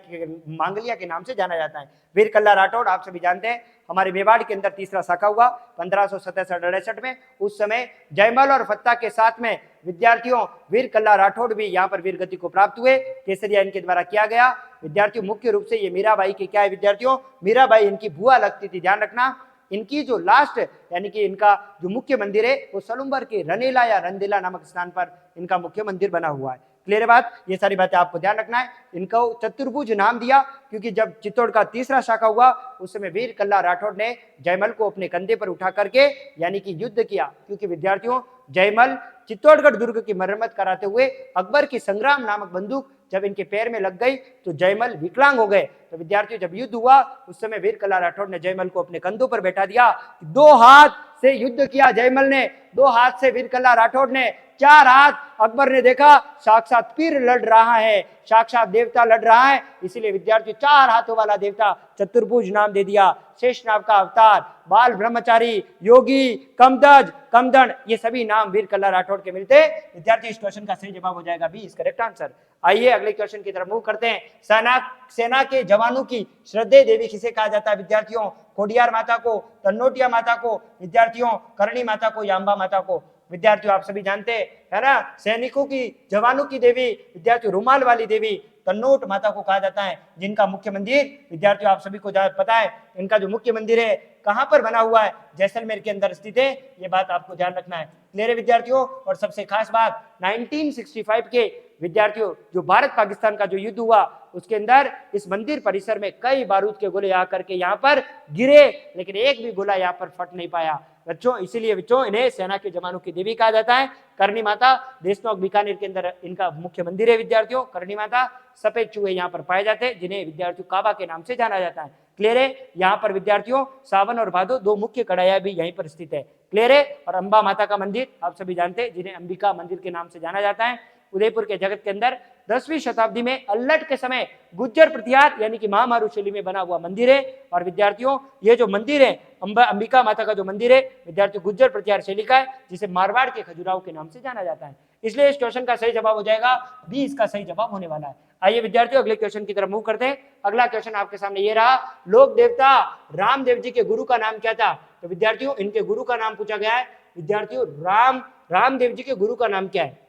मांगलिया के नाम से जाना जाता है। वीर कल्ला राठौड़ आप सभी जानते हैं, हमारे मेवाड़ के अंदर तीसरा शाखा हुआ 1567-68 में। उस समय जयमल और फत्ता के साथ में विद्यार्थियों वीर कल्ला राठौड़ भी यहाँ पर वीर गति को प्राप्त हुए। केसरिया इनके द्वारा किया गया। विद्यार्थियों मुख्य रूप से ये मीराबाई के क्या है विद्यार्थियों? मीराबाई इनकी बुआ लगती थी। ध्यान रखना, इनकी जो लास्ट, यानी कि इनका जो मुख्य मंदिर है वो सलुम्बर के रनेला या रंदेला नामक स्थान पर इनका मुख्य मंदिर बना हुआ है। क्लियर है बात? ये सारी बातें आपको ध्यान रखना है। इनको चतुर्भुज नाम दिया क्योंकि जब चित्तौड़ का तीसरा शाखा हुआ उस समय वीर कल्ला राठौड़ ने जयमल को अपने कंधे पर उठा करके यानी कि युद्ध किया, क्योंकि विद्यार्थियों जयमल चित्तौड़गढ़ दुर्ग की मरम्मत कराते हुए अकबर की संग्राम नामक बंदूक जब इनके पैर में लग गई तो जयमल विकलांग हो गए। तो विद्यार्थियों, जब युद्ध हुआ उस समय वीर कल्ला राठौड़ ने जयमल को अपने कंधों पर बैठा दिया। 2 हाथ से युद्ध किया जयमल ने, 2 हाथ से वीर कल्ला राठौड़ ने, 4 हाथ अकबर ने देखा साक्षात पीर लड़ रहा है, साक्षात देवता लड़ रहा है, इसीलिए विद्यार्थी 4 हाथों वाला देवता चतुर्भुज नाम दे दिया। शेषनाग का अवतार, बाल ब्रह्मचारी, योगी, कमदज, कमदन, ये सभी नाम वीर कल्ला राठौड़ के मिलते। विद्यार्थी, इस क्वेश्चन का सही जवाब हो जाएगा बी इज करेक्ट आंसर। आइए अगले क्वेश्चन की तरफ मूव करते हैं। सेना के जवानों की श्रद्धेय देवी किसे कहा जाता है विद्यार्थियों? खोडियार माता को, तन्नोटिया माता को, विद्यार्थियों करणी माता को, या अंबा माता को? विद्यार्थियों, आप सभी जानते हैं, है ना, सैनिकों की, जवानों की देवी विद्यार्थियों रुमाल वाली देवी तन्नोट माता को कहा जाता है, जिनका मुख्य मंदिर विद्यार्थियों आप सभी को पता है, इनका जो मुख्य मंदिर है कहां पर बना हुआ है? जैसलमेर के अंदर स्थित है। ये बात आपको ध्यान रखना है मेरे विद्यार्थियों। और सबसे खास बात, 1965 के विद्यार्थियों जो भारत पाकिस्तान का जो युद्ध हुआ उसके अंदर इस मंदिर परिसर में कई बारूद के गोले आकर के यहाँ पर गिरे, लेकिन एक भी गोला यहाँ पर फट नहीं पाया बच्चों। इसीलिए बच्चों इन्हें सेना के जवानों की देवी कहा जाता है। करणी माता देशनोक बीकानेर के अंदर इनका मुख्य मंदिर है विद्यार्थियों। करणी माता, सफेद चूहे यहाँ पर पाए जाते हैं जिन्हें विद्यार्थियों काबा के नाम से जाना जाता है। क्लियर है? यहाँ पर विद्यार्थियों सावन और भादो 2 मुख्य कड़ाया भी यहीं पर स्थित है। क्लियर है? और अंबा माता का मंदिर आप सभी जानते हैं, जिन्हें अंबिका मंदिर के नाम से जाना जाता है। उदयपुर के जगत के अंदर 10वीं शताब्दी में अल्लट के समय गुज्जर प्रतिहार यानी कि महामारू शैली में बना हुआ मंदिर है। और विद्यार्थियों ये जो मंदिर है अंबिका माता का जो मंदिर है विद्यार्थियों गुज्जर प्रतिहार शैली का है, जिसे मारवाड़ के खजुराहो के नाम से जाना जाता है। इसलिए इस क्वेश्चन का सही जवाब हो जाएगा बी, इसका सही जवाब होने वाला है। आइए विद्यार्थियों अगले क्वेश्चन की तरफ मूव करते हैं। अगला क्वेश्चन आपके सामने ये रहा, लोक देवता रामदेव जी के गुरु का नाम क्या था? तो विद्यार्थियों इनके गुरु का नाम पूछा गया है। विद्यार्थियों रामदेव जी के गुरु का नाम क्या है?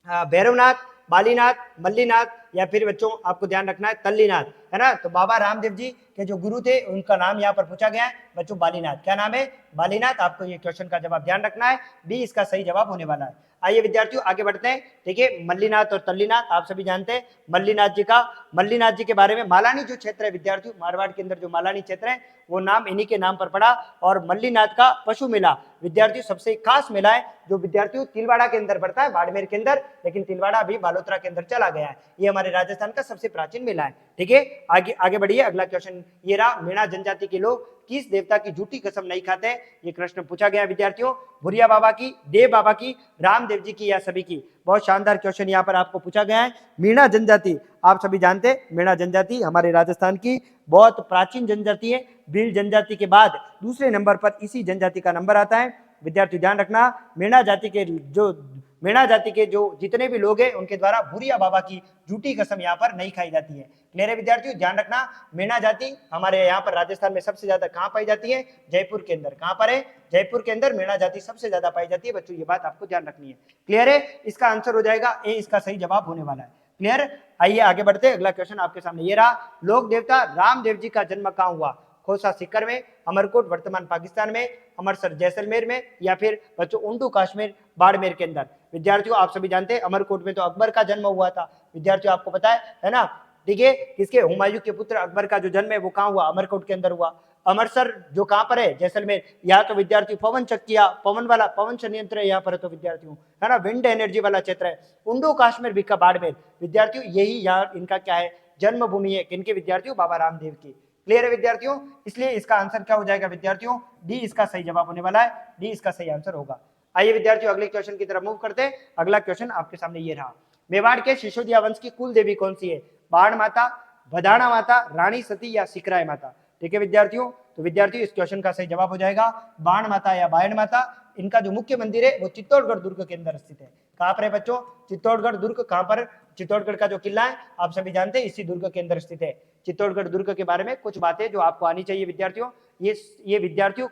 भैरवनाथ, बालीनाथ, मल्लीनाथ, या फिर बच्चों आपको ध्यान रखना है तल्लीनाथ, है ना। तो बाबा रामदेव जी के जो गुरु थे उनका नाम यहाँ पर पूछा गया है बच्चों बालीनाथ। क्या नाम है? बालीनाथ। आपको ये क्वेश्चन का जवाब ध्यान रखना है, बी इसका सही जवाब होने वाला है। आइए विद्यार्थियों आगे बढ़ते हैं। ठीक है, मल्लीनाथ और तल्लीनाथ आप सभी जानते हैं। मल्लीनाथ जी के बारे में, मालानी जो क्षेत्र है विद्यार्थियों, मारवाड़ के अंदर जो मालानी क्षेत्र है वो नाम इन्हीं के नाम पर पड़ा। और मल्लीनाथ का पशु मेला विद्यार्थियों सबसे खास मेला है जो विद्यार्थियों तिलवाड़ा के अंदर पड़ता है, बाड़मेर के अंदर, लेकिन तिलवाड़ा अभी बालोतरा के अंदर चला गया है। ये हमारे राजस्थान का सबसे प्राचीन मेला है। ठीक है, आगे बढ़िए। अगला क्वेश्चन ये रहा, मीणा जनजाति के लोग किस देवता की झूठी कसम नहीं खाते? ये प्रश्न पूछा गया विद्यार्थियों। भुरिया बाबा की, देव बाबा की, रामदेव जी की, या सभी की? बहुत शानदार क्वेश्चन यहाँ पर आपको पूछा गया है। मीणा जनजाति आप सभी जानते हैं, मीणा जनजाति हमारे राजस्थान की बहुत प्राचीन जनजाति है। भील जनजाति के बाद दूसरे नंबर पर इसी जनजाति का नंबर आता है। विद्यार्थी ध्यान रखना, मीणा जाति के जो जितने भी लोग हैं उनके द्वारा भुरिया बाबा की झूठी कसम यहाँ पर नहीं खाई जाती है। क्लियर है विद्यार्थियों? ध्यान रखना, मीणा जाति हमारे यहाँ पर राजस्थान में सबसे ज्यादा कहाँ पाई जाती है? जयपुर के अंदर। कहाँ पर है? जयपुर के अंदर मीणा जाति सबसे ज्यादा पाई जाती है बच्चों, ये बात आपको ध्यान रखनी है। क्लियर है? इसका आंसर हो जाएगा ए, इसका सही जवाब होने वाला है। क्लियर? आइए आगे बढ़ते हैं। अगला क्वेश्चन आपके सामने ये रहा, लोक देवता रामदेव जी का जन्म कहाँ हुआ? खोसा सीकर में, अमरकोट वर्तमान पाकिस्तान में, अमरसर जैसलमेर में, या फिर बच्चों उंडू कश्मीर बाड़मेर के अंदर? विद्यार्थियों आप सभी जानते हैं अमरकोट में तो अकबर का जन्म हुआ था विद्यार्थियों, आपको पता है ना। ठीक है, किसके? हुमायूं के पुत्र अकबर का जो जन्म है वो कहाँ हुआ? अमरकोट के अंदर हुआ। अमरसर जो कहाँ पर है? जैसलमेर। यहाँ तो विद्यार्थी पवन चक्किया, पवन संयंत्र है यहाँ पर, तो विद्यार्थियों है ना विंड एनर्जी वाला क्षेत्र है। उंडू कश्मीर बीका बाड़मेर विद्यार्थियों, यही यहाँ इनका क्या है? जन्मभूमि है। किनके विद्यार्थियों? बाबा रामदेव की। क्लियर है विद्यार्थियों? इसलिए इसका आंसर क्या हो जाएगा विद्यार्थियों? डी इसका सही जवाब होने वाला है, डी इसका सही आंसर होगा। आइए विद्यार्थियों अगले क्वेश्चन की तरफ मूव करते हैं। अगला क्वेश्चन आपके सामने ये रहा, मेवाड़ के सिसोदिया वंश की कुल देवी कौन सी है? बाण माता, भदाना माता, रानी सती, या सिकराय माता? ठीक है विद्यार्थियों, तो विद्यार्थियों इस क्वेश्चन का सही जवाब हो जाएगा बाण माता या बायण माता। इनका जो मुख्य मंदिर है वो चित्तौड़गढ़ दुर्ग के अंदर स्थित है। कहाँ पर है बच्चों? चित्तौड़गढ़ दुर्ग। कहाँ पर? चित्तौड़गढ़ का जो किला है आप सभी जानते हैं इसी दुर्ग के अंदर स्थित है। चित्तौड़गढ़ दुर्ग के बारे में कुछ बातें जो आपको आनी चाहिए विद्यार्थियों। ये विद्यार्थियों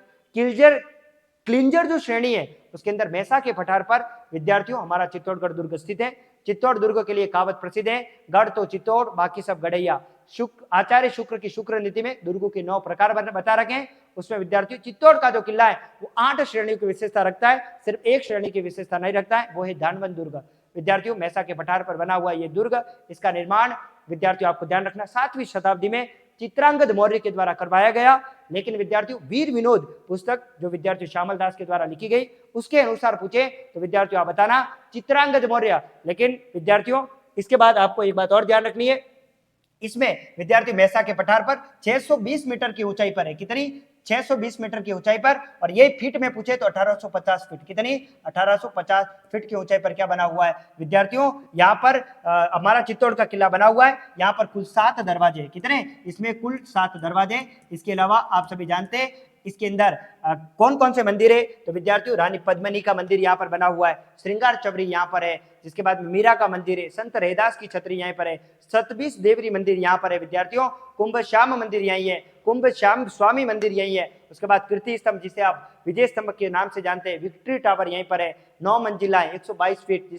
क्लिंजर जो श्रेणी है उसके अंदर मैसा के पठार पर विद्यार्थियों हमारा चित्तौड़गढ़ दुर्ग स्थित है। चित्तौड़ दुर्ग के लिए कहावत प्रसिद्ध है, गढ़ तो चित्तौड़ बाकी सब गढ़ैया। आचार्य शुक्र की शुक्र नीति में दुर्गों के 9 प्रकार बता रखे हैं। उसमें विद्यार्थियों चित्तौड़ का जो किला है वो 8 श्रेणियों की विशेषता रखता है, सिर्फ एक श्रेणी की विशेषता नहीं रखता है, वो है धानवन दुर्ग। विद्यार्थियों मैसा के पठार पर बना हुआ ये दुर्ग, इसका निर्माण विद्यार्थियों आपको ध्यान रखना 7वीं शताब्दी में चित्रांगद मौर्य के द्वारा करवाया गया। लेकिन विद्यार्थियों वीर विनोद पुस्तक जो विद्यार्थियों श्यामल दास के द्वारा लिखी गई उसके अनुसार पूछे तो विद्यार्थियों आप बताना चित्रांगद मौर्य। लेकिन विद्यार्थियों इसके बाद आपको एक बात और ध्यान रखनी है, इसमें विद्यार्थी मैसा के पठार पर 620 मीटर की ऊंचाई पर है। कितनी? 620 मीटर की ऊंचाई पर, और ये फीट में पूछे तो 1850 फीट। कितनी? 1850 फीट की ऊंचाई पर क्या बना हुआ है विद्यार्थियों? यहाँ पर हमारा चित्तौड़ का किला बना हुआ है। यहाँ पर कुल 7 दरवाजे। कितने? इसमें कुल 7 दरवाजे। इसके अलावा आप सभी जानते हैं इसके अंदर कौन कौन से मंदिर है तो विद्यार्थियों रानी पद्मिनी का मंदिर यहाँ पर बना हुआ है, श्रृंगार चबरी यहाँ पर है, जिसके बाद मीरा का मंदिर है, संत रैदास की छतरी यहाँ पर है, सतबीस देवरी मंदिर यहाँ पर है विद्यार्थियों, कुंभ श्याम मंदिर यही है, कुंभ श्याम स्वामी मंदिर यही है। उसके बाद कीर्ति स्तंभ जिसे आप विजय स्तंभ के नाम से जानते हैं, विक्ट्री टावर यहीं पर है, 9 मंजिला है, 122 फीट,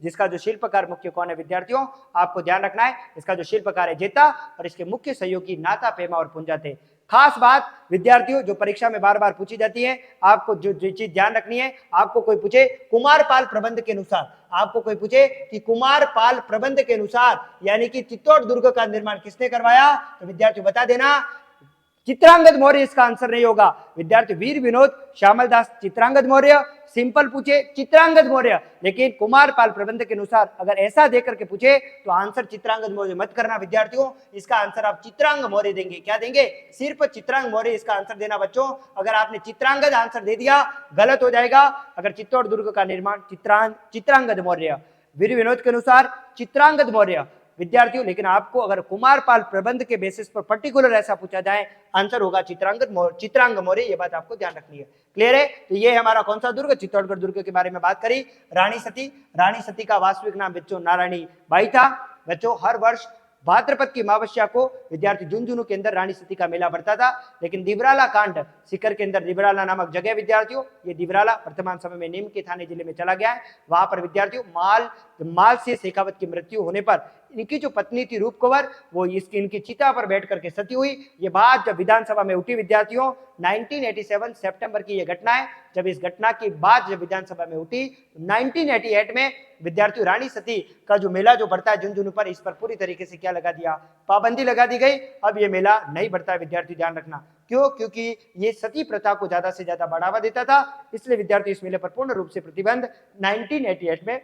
जिसका जो शिल्पकार मुख्य कौन है विद्यार्थियों? आपको ध्यान रखना है इसका जो शिल्पकार है जेता और इसके मुख्य सहयोगी नाता पेमा और पुंजा थे। खास बात विद्यार्थियों जो परीक्षा में बार बार पूछी जाती है, आपको जो चीज ध्यान रखनी है, आपको कोई पूछे कुमारपाल प्रबंध के अनुसार, आपको कोई पूछे कि कुमारपाल प्रबंध के अनुसार यानी कि चित्तौड़ दुर्ग का निर्माण किसने करवाया तो विद्यार्थियों बता देना चित्रांगद मौर्य इसका आंसर नहीं होगा विद्यार्थी। वीर विनोद श्यामल दास चित्रांगद मौर्य, सिंपल पूछे चित्रांगद मौर्य, लेकिन कुमारपाल प्रबंध के अनुसार अगर ऐसा देकर के पूछे तो आंसर चित्रांगद मौर्य मत करना विद्यार्थियों, इसका आंसर आप चित्रांग मौर्य देंगे। क्या देंगे? सिर्फ चित्रांग मौर्य इसका आंसर देना बच्चों। अगर आपने चित्रांगद आंसर दे दिया गलत हो जाएगा। अगर चित्तौड़ दुर्ग का निर्माण चित्रांगद मौर्य, वीर विनोद के अनुसार चित्रांगद मौर्य विद्यार्थियों, लेकिन आपको अगर कुमारपाल प्रबंध के बेसिस पर पर्टिकुलर ऐसा पूछा जाए आंसर होगा चित्रांग मौर्य। ये बात आपको ध्यान रखनी है। क्लियर है? तो ये हमारा कौन सा दुर्ग? चित्तौड़गढ़ दुर्ग के बारे में बात करी। रानी सती, रानी सती का वास्तविक नाम बच्चों नारायणी बाई था। बच्चों हर वर्ष भाद्रपद की अमावस्या को विद्यार्थी झुंझुनू के अंदर रानी सती का मेला बढ़ता था, लेकिन दिवराला कांड सीकर के अंदर दिवराला नामक जगह विद्यार्थियों, ये दिवराला वर्तमान समय में नीम के थाने जिले में चला गया है। वहां पर विद्यार्थियों माल से शेखावत की मृत्यु होने पर इनकी जो पत्नी थी रूप कंवर, वो इनकी चिता पर बैठ करके सती हुई। ये बात जब विधानसभा में उठी विद्यार्थियों 1987 सितंबर की ये घटना है। जब इस घटना की बात जब विधानसभा में उठी 1988 में विद्यार्थियों रानी सती का जो मेला जो बढ़ता है झुंझुनू पर, इस पर पूरी तरीके से क्या लगा दिया? पाबंदी लगा दी गई। अब ये मेला नहीं बढ़ता है विद्यार्थी, ध्यान रखना। क्यों? क्योंकि ये सती प्रथा को ज्यादा से ज्यादा बढ़ावा देता था, इसलिए विद्यार्थी इस मेले पर पूर्ण रूप से प्रतिबंध 1988 में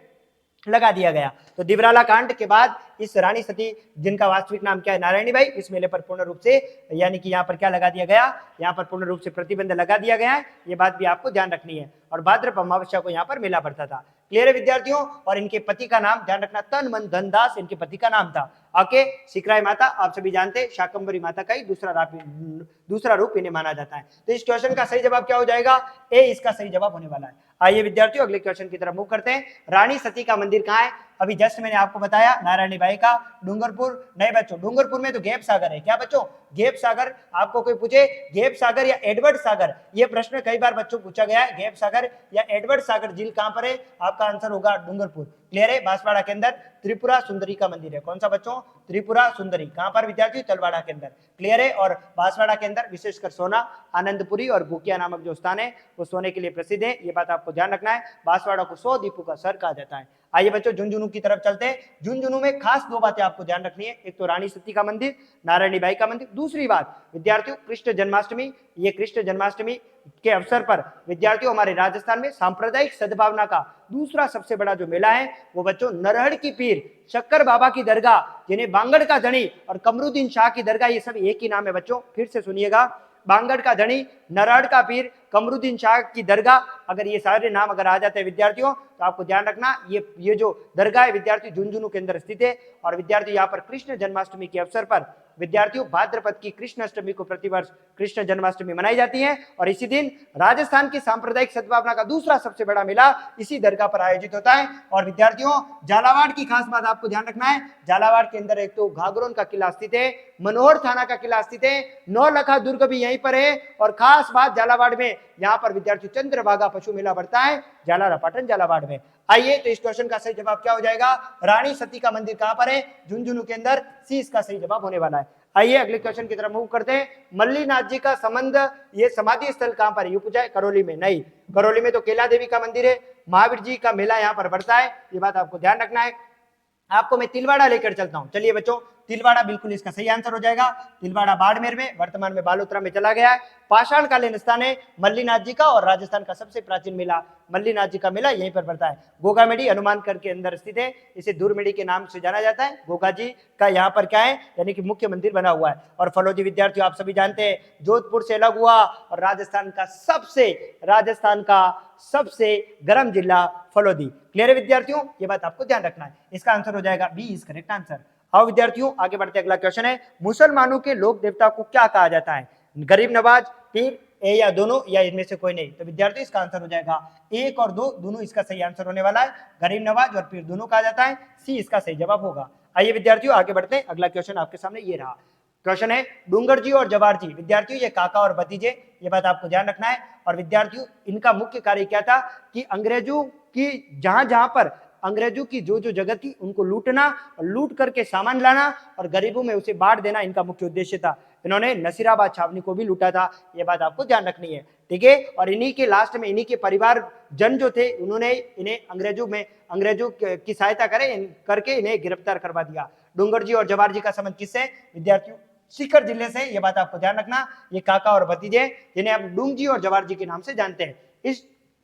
लगा दिया गया। तो दिवराला कांड के बाद इस रानी सती जिनका वास्तविक नाम क्या है नारायणी बाई, इस मेले पर पूर्ण रूप से यानी कि यहाँ पर क्या लगा दिया गया? यहाँ पर पूर्ण रूप से प्रतिबंध लगा दिया गया है। ये बात भी आपको ध्यान रखनी है। और भाद्रपद अमावस्या को यहाँ पर मेला बढ़ता था। क्लियर है विद्यार्थियों? और इनके पति का नाम ध्यान रखना तन मन धनदास इनके पति का नाम था। ओके, सिकराई माता आप सभी जानते हैं शाकंभरी माता का ही दूसरा रूप इन्हें माना जाता है। तो इस क्वेश्चन का सही जवाब क्या हो जाएगा? ए इसका सही जवाब होने वाला है। आइए विद्यार्थियों अगले क्वेश्चन की तरफ मूव करते हैं। रानी सती का मंदिर कहाँ है? अभी जस्ट मैंने आपको बताया नारायणी बाई का डूंगरपुर। नहीं बच्चों, डूंगरपुर में तो गैप सागर है। क्या बच्चों? गैप सागर। आपको कोई पूछे गैप सागर या एडवर्ड सागर, ये प्रश्न कई बार बच्चों पूछा गया है। गैप सागर या एडवर्ड सागर झील कहां पर है? आपका आंसर होगा डूंगरपुर। क्लियर है? बांसवाड़ा के अंदर त्रिपुरा सुंदरी का मंदिर है। कौन सा बच्चों? त्रिपुरा सुंदरी। कहां पर विद्यार्थी? तलवाड़ा के अंदर। क्लियर है? और बांसवाड़ा के अंदर विशेषकर सोना, आनंदपुरी और गुकिया नामक जो स्थान है वो सोने के लिए प्रसिद्ध है। ये बात आपको ध्यान रखना है। बांसवाड़ा को 100 दीपों का शहर कहा जाता है। आइए बच्चों झुंझुनू की तरफ चलते हैं। झुंझुनू में खास 2 बातें आपको ध्यान रखनी है। एक तो रानी सती का मंदिर, नारायणी बाई का मंदिर। दूसरी बात विद्यार्थियों कृष्ण जन्माष्टमी। ये कृष्ण जन्माष्टमी के अवसर पर विद्यार्थियों हमारे राजस्थान में सांप्रदायिक सद्भावना का दूसरा सबसे बड़ा जो मेला है वो बच्चों नरहड़ की पीर, शक्कर बाबा की दरगाह, जिन्हें बांगड़ का धनी और कमरुद्दीन शाह की दरगाह, ये सब एक ही नाम है बच्चों। फिर से सुनिएगा, बांगड़ का धनी, नरहड़ का पीर, कमरुद्दीन शाह की दरगाह। अगर ये सारे नाम अगर आ जाते हैं विद्यार्थियों तो आपको ध्यान रखना ये जो दरगाह है विद्यार्थी झुंझुनू के अंदर स्थित है। और विद्यार्थी यहाँ पर कृष्ण जन्माष्टमी के अवसर पर विद्यार्थियों भाद्रपद की कृष्ण अष्टमी को प्रतिवर्ष कृष्ण जन्माष्टमी मनाई जाती है। और इसी दिन राजस्थान की सांप्रदायिक सद्भावना का दूसरा सबसे बड़ा मेला इसी दरगाह पर आयोजित होता है। और विद्यार्थियों झालावाड़ की खास बात आपको ध्यान रखना है। झालावाड़ के अंदर एक तो घाघरोन का किला स्थित है, मनोहर थाना का किला स्थित है, नौलखा दुर्ग भी यहीं पर है। और खास बात झालावाड़ में यहाँ पर विद्यार्थी चंद्रभागा पशु मेला बढ़ता है जालारा पाटन झालावाड़ में। आइए तो इस क्वेश्चन का सही जवाब क्या हो जाएगा? रानी सती का मंदिर कहां पर है? झुंझुनू के अंदर। सी इसका सही जवाब होने वाला है। आइए अगले क्वेश्चन की तरफ मूव करते हैं। मल्लीनाथ जी का संबंध ये समाधि स्थल कहां पर है? ये पूछा है करौली में। नहीं, करौली में तो केला देवी का मंदिर है। महावीर जी का मेला यहाँ पर बढ़ता है। ये बात आपको ध्यान रखना है। आपको मैं तिलवाड़ा लेकर चलता हूं। चलिए बच्चों तिलवाड़ा बिल्कुल इसका सही आंसर हो जाएगा। तिलवाड़ा बाड़मेर में, वर्तमान में बालोतरा में चला गया है। पाषाणकालीन स्थान है मल्लीनाथ जी का, और राजस्थान का सबसे प्राचीन मेला मल्लीनाथ जी का मेला यहीं पर पड़ता है। गोगामेडी हनुमानगढ़ के अंदर स्थित है, इसे दूरमेडी के नाम से जाना जाता है। गोगा जी का यहाँ पर क्या है, यानी कि मुख्य मंदिर बना हुआ है। और फलौदी विद्यार्थियों आप सभी जानते हैं जोधपुर से अलग हुआ, और राजस्थान का सबसे गर्म जिला फलौदी। क्लियर है विद्यार्थियों, ये बात आपको ध्यान रखना है। इसका आंसर हो जाएगा बी इज करेक्ट आंसर। आओ विद्यार्थियों आगे बढ़ते हैं, अगला क्वेश्चन है मुसलमानों के लोक देवता को क्या कहा जाता है? गरीब नवाज, पीर, ए या दोनों, या इनमें से कोई नहीं? तो विद्यार्थियों इसका आंसर हो जाएगा एक और दो, दोनों इसका सही आंसर होने वाला है। गरीब नवाज और पीर दोनों कहा जाता है, सी इसका सही जवाब होगा। आइए विद्यार्थियों आगे बढ़ते हैं, अगला क्वेश्चन आपके सामने ये रहा। क्वेश्चन है डूंगर जी और जवार जी। विद्यार्थियों ये काका और भतीजे, ये बात आपको ध्यान रखना है। और विद्यार्थियों इनका मुख्य कार्य क्या था कि अंग्रेजों की जहां पर अंग्रेजों की जो जगह थी उनको लूटना, और लूट करके सामान लाना और गरीबों में उसे बांट देना इनका मुख्य उद्देश्य था। इन्होंने नसीराबाद छावनी को भी लूटा था, ये बात आपको ध्यान रखनी है, ठीक है। और इन्हीं के लास्ट में इन्हीं के परिवार जन जो थे उन्होंने इन्हें अंग्रेजों की सहायता करके इन्हें गिरफ्तार करवा दिया। डूंगर जी और जवार जी का संबंध किससे? विद्यार्थियों सीकर जिले से, ये बात आपको ध्यान रखना। ये काका और भतीजे जिन्हें आप डूंग जी और जवार जी के नाम से जानते हैं। इस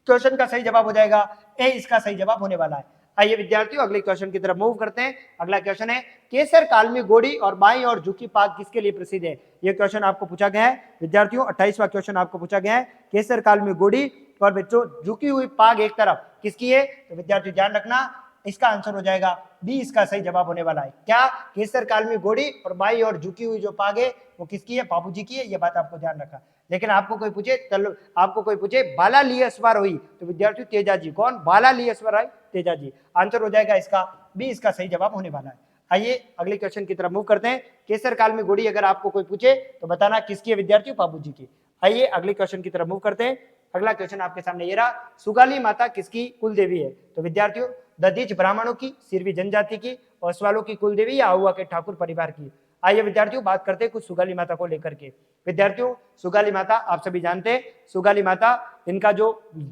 क्वेश्चन का सही जवाब हो जाएगा ए, इसका सही जवाब होने वाला है। आइए विद्यार्थियों अगले क्वेश्चन की तरफ मूव करते हैं। अगला क्वेश्चन है केसर कालमी गोड़ी और बाई और झुकी पाग किसके लिए प्रसिद्ध है? यह क्वेश्चन आपको पूछा गया है विद्यार्थियों, 28वां क्वेश्चन आपको पूछा गया है। केसर कालमी गोड़ी और बच्चों झुकी हुई पाग एक तरफ किसकी है? तो विद्यार्थियों ध्यान रखना, इसका आंसर हो जाएगा बी, इसका सही जवाब होने वाला है। क्या? केसर कालमी घोड़ी और बाई और झुकी हुई जो पाग है वो किसकी है? बाबू जी की है, ये बात आपको ध्यान रखा। लेकिन आपको कोई पूछे बाला ली अस्वार हुई, तो विद्यार्थियों तेजा जी। कौन? बाला ली अस्वार आई, तेजा जी। आंसर हो जाएगा इसका बी, इसका सही जवाब होने वाला है। आइए अगले क्वेश्चन की तरफ मूव करते हैं। केसर कालमी घोड़ी अगर आपको कोई पूछे तो बताना किसकी है विद्यार्थियों? बाबू जी की। आइए अगले क्वेश्चन की तरफ मूव करते हैं। अगला क्वेश्चन आपके सामने ये रहा, सुगाली माता किसकी कुल देवी है? तो विद्यार्थियों दधीच ब्राह्मणों की, सिरवी जनजाति की, ओसवालों की कुल देवी या आहुआ के ठाकुर परिवार की? आइए विद्यार्थियों बात करते हैं कुछ सुगाली माता को लेकर के। विद्यार्थियों सुगाली माता आप सभी जानते हैं, सुगाली माता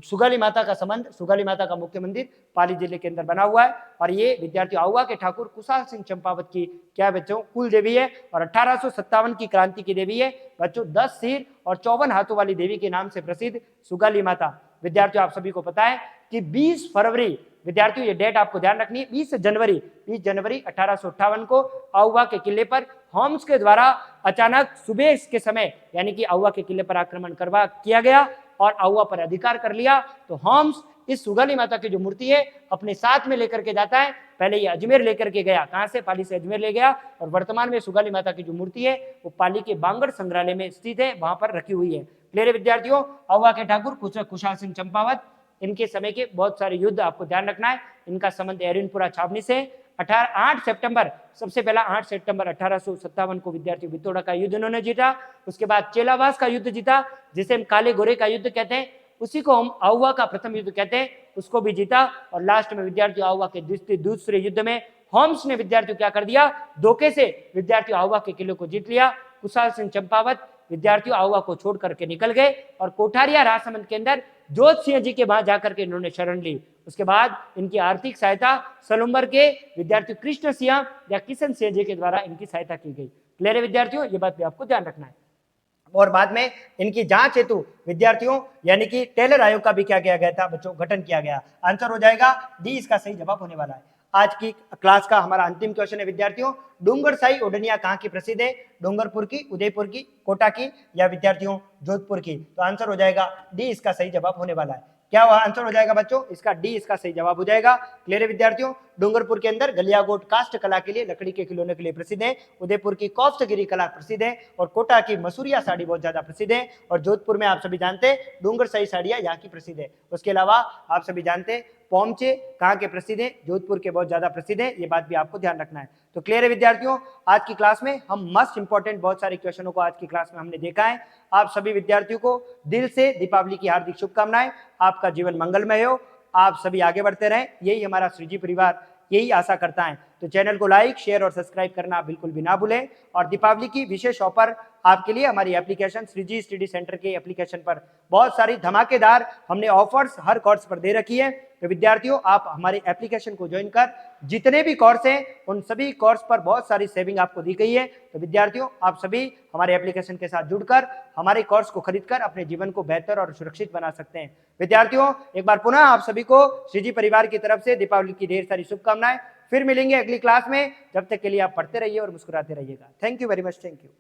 सुगाली माता का संबंध, सुगाली माता का मुख्य मंदिर पाली जिले के अंदर बना हुआ है। और ये विद्यार्थियों आहुआ के ठाकुर कुशाल सिंह चंपावत की क्या बच्चों? कुल देवी है। और 1857 की क्रांति की देवी है बच्चों। 10 सिर और 54 हाथों वाली देवी के नाम से प्रसिद्ध सुगाली माता। विद्यार्थियों आप सभी को पता है कि 20 फरवरी, विद्यार्थियों ये डेट आपको ध्यान रखनी है, 20 जनवरी 1858 को आहुआ के किले पर होम्स के द्वारा अचानक सुबह के समय यानी कि आहुआ के किले पर आक्रमण किया गया और आहुआ पर अधिकार कर लिया। तो होम्स इस सुगाली माता की जो मूर्ति है अपने साथ में लेकर के जाता है। पहले ये अजमेर लेकर के गया, कहां से? पाली से अजमेर ले गया। और वर्तमान में सुगाली माता की जो मूर्ति है वो पाली के बांगड़ संग्रहालय में स्थित है, वहां पर रखी हुई है। क्लियर है विद्यार्थियों? आहुआ के ठाकुर कुशाल सिंह चंपावत, इनके समय के बहुत सारे युद्ध आपको ध्यान रखना है। इनका संबंध एरिनपुरा छावनी से। 8 सितंबर, सबसे पहला 8 सितंबर 1857 को विद्यार्थी वितोड़ा का युद्ध इन्होंने जीता। उसके बाद चेलावास का युद्ध जीता, जिसे हम काले गोरे का युद्ध कहते हैं, उसी को हम आहुआ का प्रथम युद्ध कहते हैं, उसको भी जीता। और लास्ट में विद्यार्थी आहुआ के दूसरे युद्ध में होम्स ने विद्यार्थियों क्या कर दिया? धोखे से विद्यार्थियों आहुआ के किले को जीत लिया। कुशाल सिंह चंपावत विद्यार्थियों आहुआ को छोड़ करके निकल गए और कोठारिया राजसमंद के अंदर जोत सिंह जी के वहां जाकर के इन्होंने शरण ली। उसके बाद इनकी आर्थिक सहायता सलुम्बर के विद्यार्थी कृष्ण सिंह या किशन सिंह जी के द्वारा इनकी सहायता की गई। क्लियर है विद्यार्थियों? ये बात भी आपको ध्यान रखना है। और बाद में इनकी जांच हेतु विद्यार्थियों यानी कि टेलर आयोग का भी क्या किया गया था बच्चों? गठन किया गया। आंसर हो जाएगा डी, इसका सही जवाब होने वाला है। आज की क्लास का हमारा अंतिम क्वेश्चन है विद्यार्थियों, डूंगरसाई ओढ़निया कहाँ की प्रसिद्ध है? डूंगरपुर की, उदयपुर की, कोटा की या विद्यार्थियों जोधपुर की? तो आंसर हो जाएगा डी, इसका सही जवाब होने वाला है। क्या वह आंसर हो जाएगा बच्चों? इसका डी, इसका सही जवाब हो जाएगा। क्लियर है विद्यार्थियों? डूंगरपुर के अंदर गलियाकोट काष्ठ कला के लिए, लकड़ी के खिलौने के लिए प्रसिद्ध है। उदयपुर की कौस्तगिरी कला प्रसिद्ध है और कोटा की मसूरिया साड़ी बहुत ज्यादा प्रसिद्ध है। और जोधपुर में आप सभी जानते हैं डूंगरसाई साड़ियां यहाँ की प्रसिद्ध है। उसके अलावा आप सभी जानते हैं पोमचे कहाँ के प्रसिद्ध है? जोधपुर के बहुत ज्यादा प्रसिद्ध है। ये बात भी आपको ध्यान रखना है। तो क्लियर है विद्यार्थियों? आज की क्लास में हम मस्ट इंपॉर्टेंट बहुत सारे क्वेश्चनों को आज की क्लास में हमने देखा है। आप सभी विद्यार्थियों को दिल से दीपावली की हार्दिक शुभकामनाएं। आपका जीवन मंगलमय हो, आप सभी आगे बढ़ते रहें, यही हमारा श्रीजी परिवार यही आशा करता है। तो तो चैनल को लाइक, शेयर और सब्सक्राइब करना बिल्कुल भी ना भूलें। और दीपावली की विशेष ऑफर आपके लिए हमारी एप्लीकेशन श्रीजी स्टडी सेंटर के एप्लीकेशन पर बहुत सारी धमाकेदार हमने ऑफर्स हर कोर्स पर दे रखी है। तो विद्यार्थियों, आप हमारे एप्लीकेशन को ज्वाइन कर जितने भी कोर्स हैं उन सभी कोर्स पर बहुत सारी सेविंग आपको दी गई है। तो विद्यार्थियों, आप सभी हमारे एप्लीकेशन के साथ जुड़कर हमारे कोर्स को खरीदकर अपने जीवन को बेहतर और सुरक्षित बना सकते हैं। विद्यार्थियों, एक बार पुनः आप सभी को श्रीजी परिवार की तरफ से दीपावली की ढेर सारी शुभकामनाएं। फिर मिलेंगे अगली क्लास में, जब तक के लिए आप पढ़ते रहिए और मुस्कुराते रहिएगा। Thank you very much. Thank you.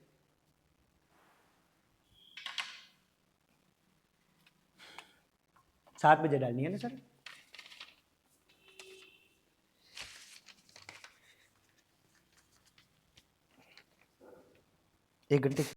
7 बजे डालनी है ना सर? 1 घंटे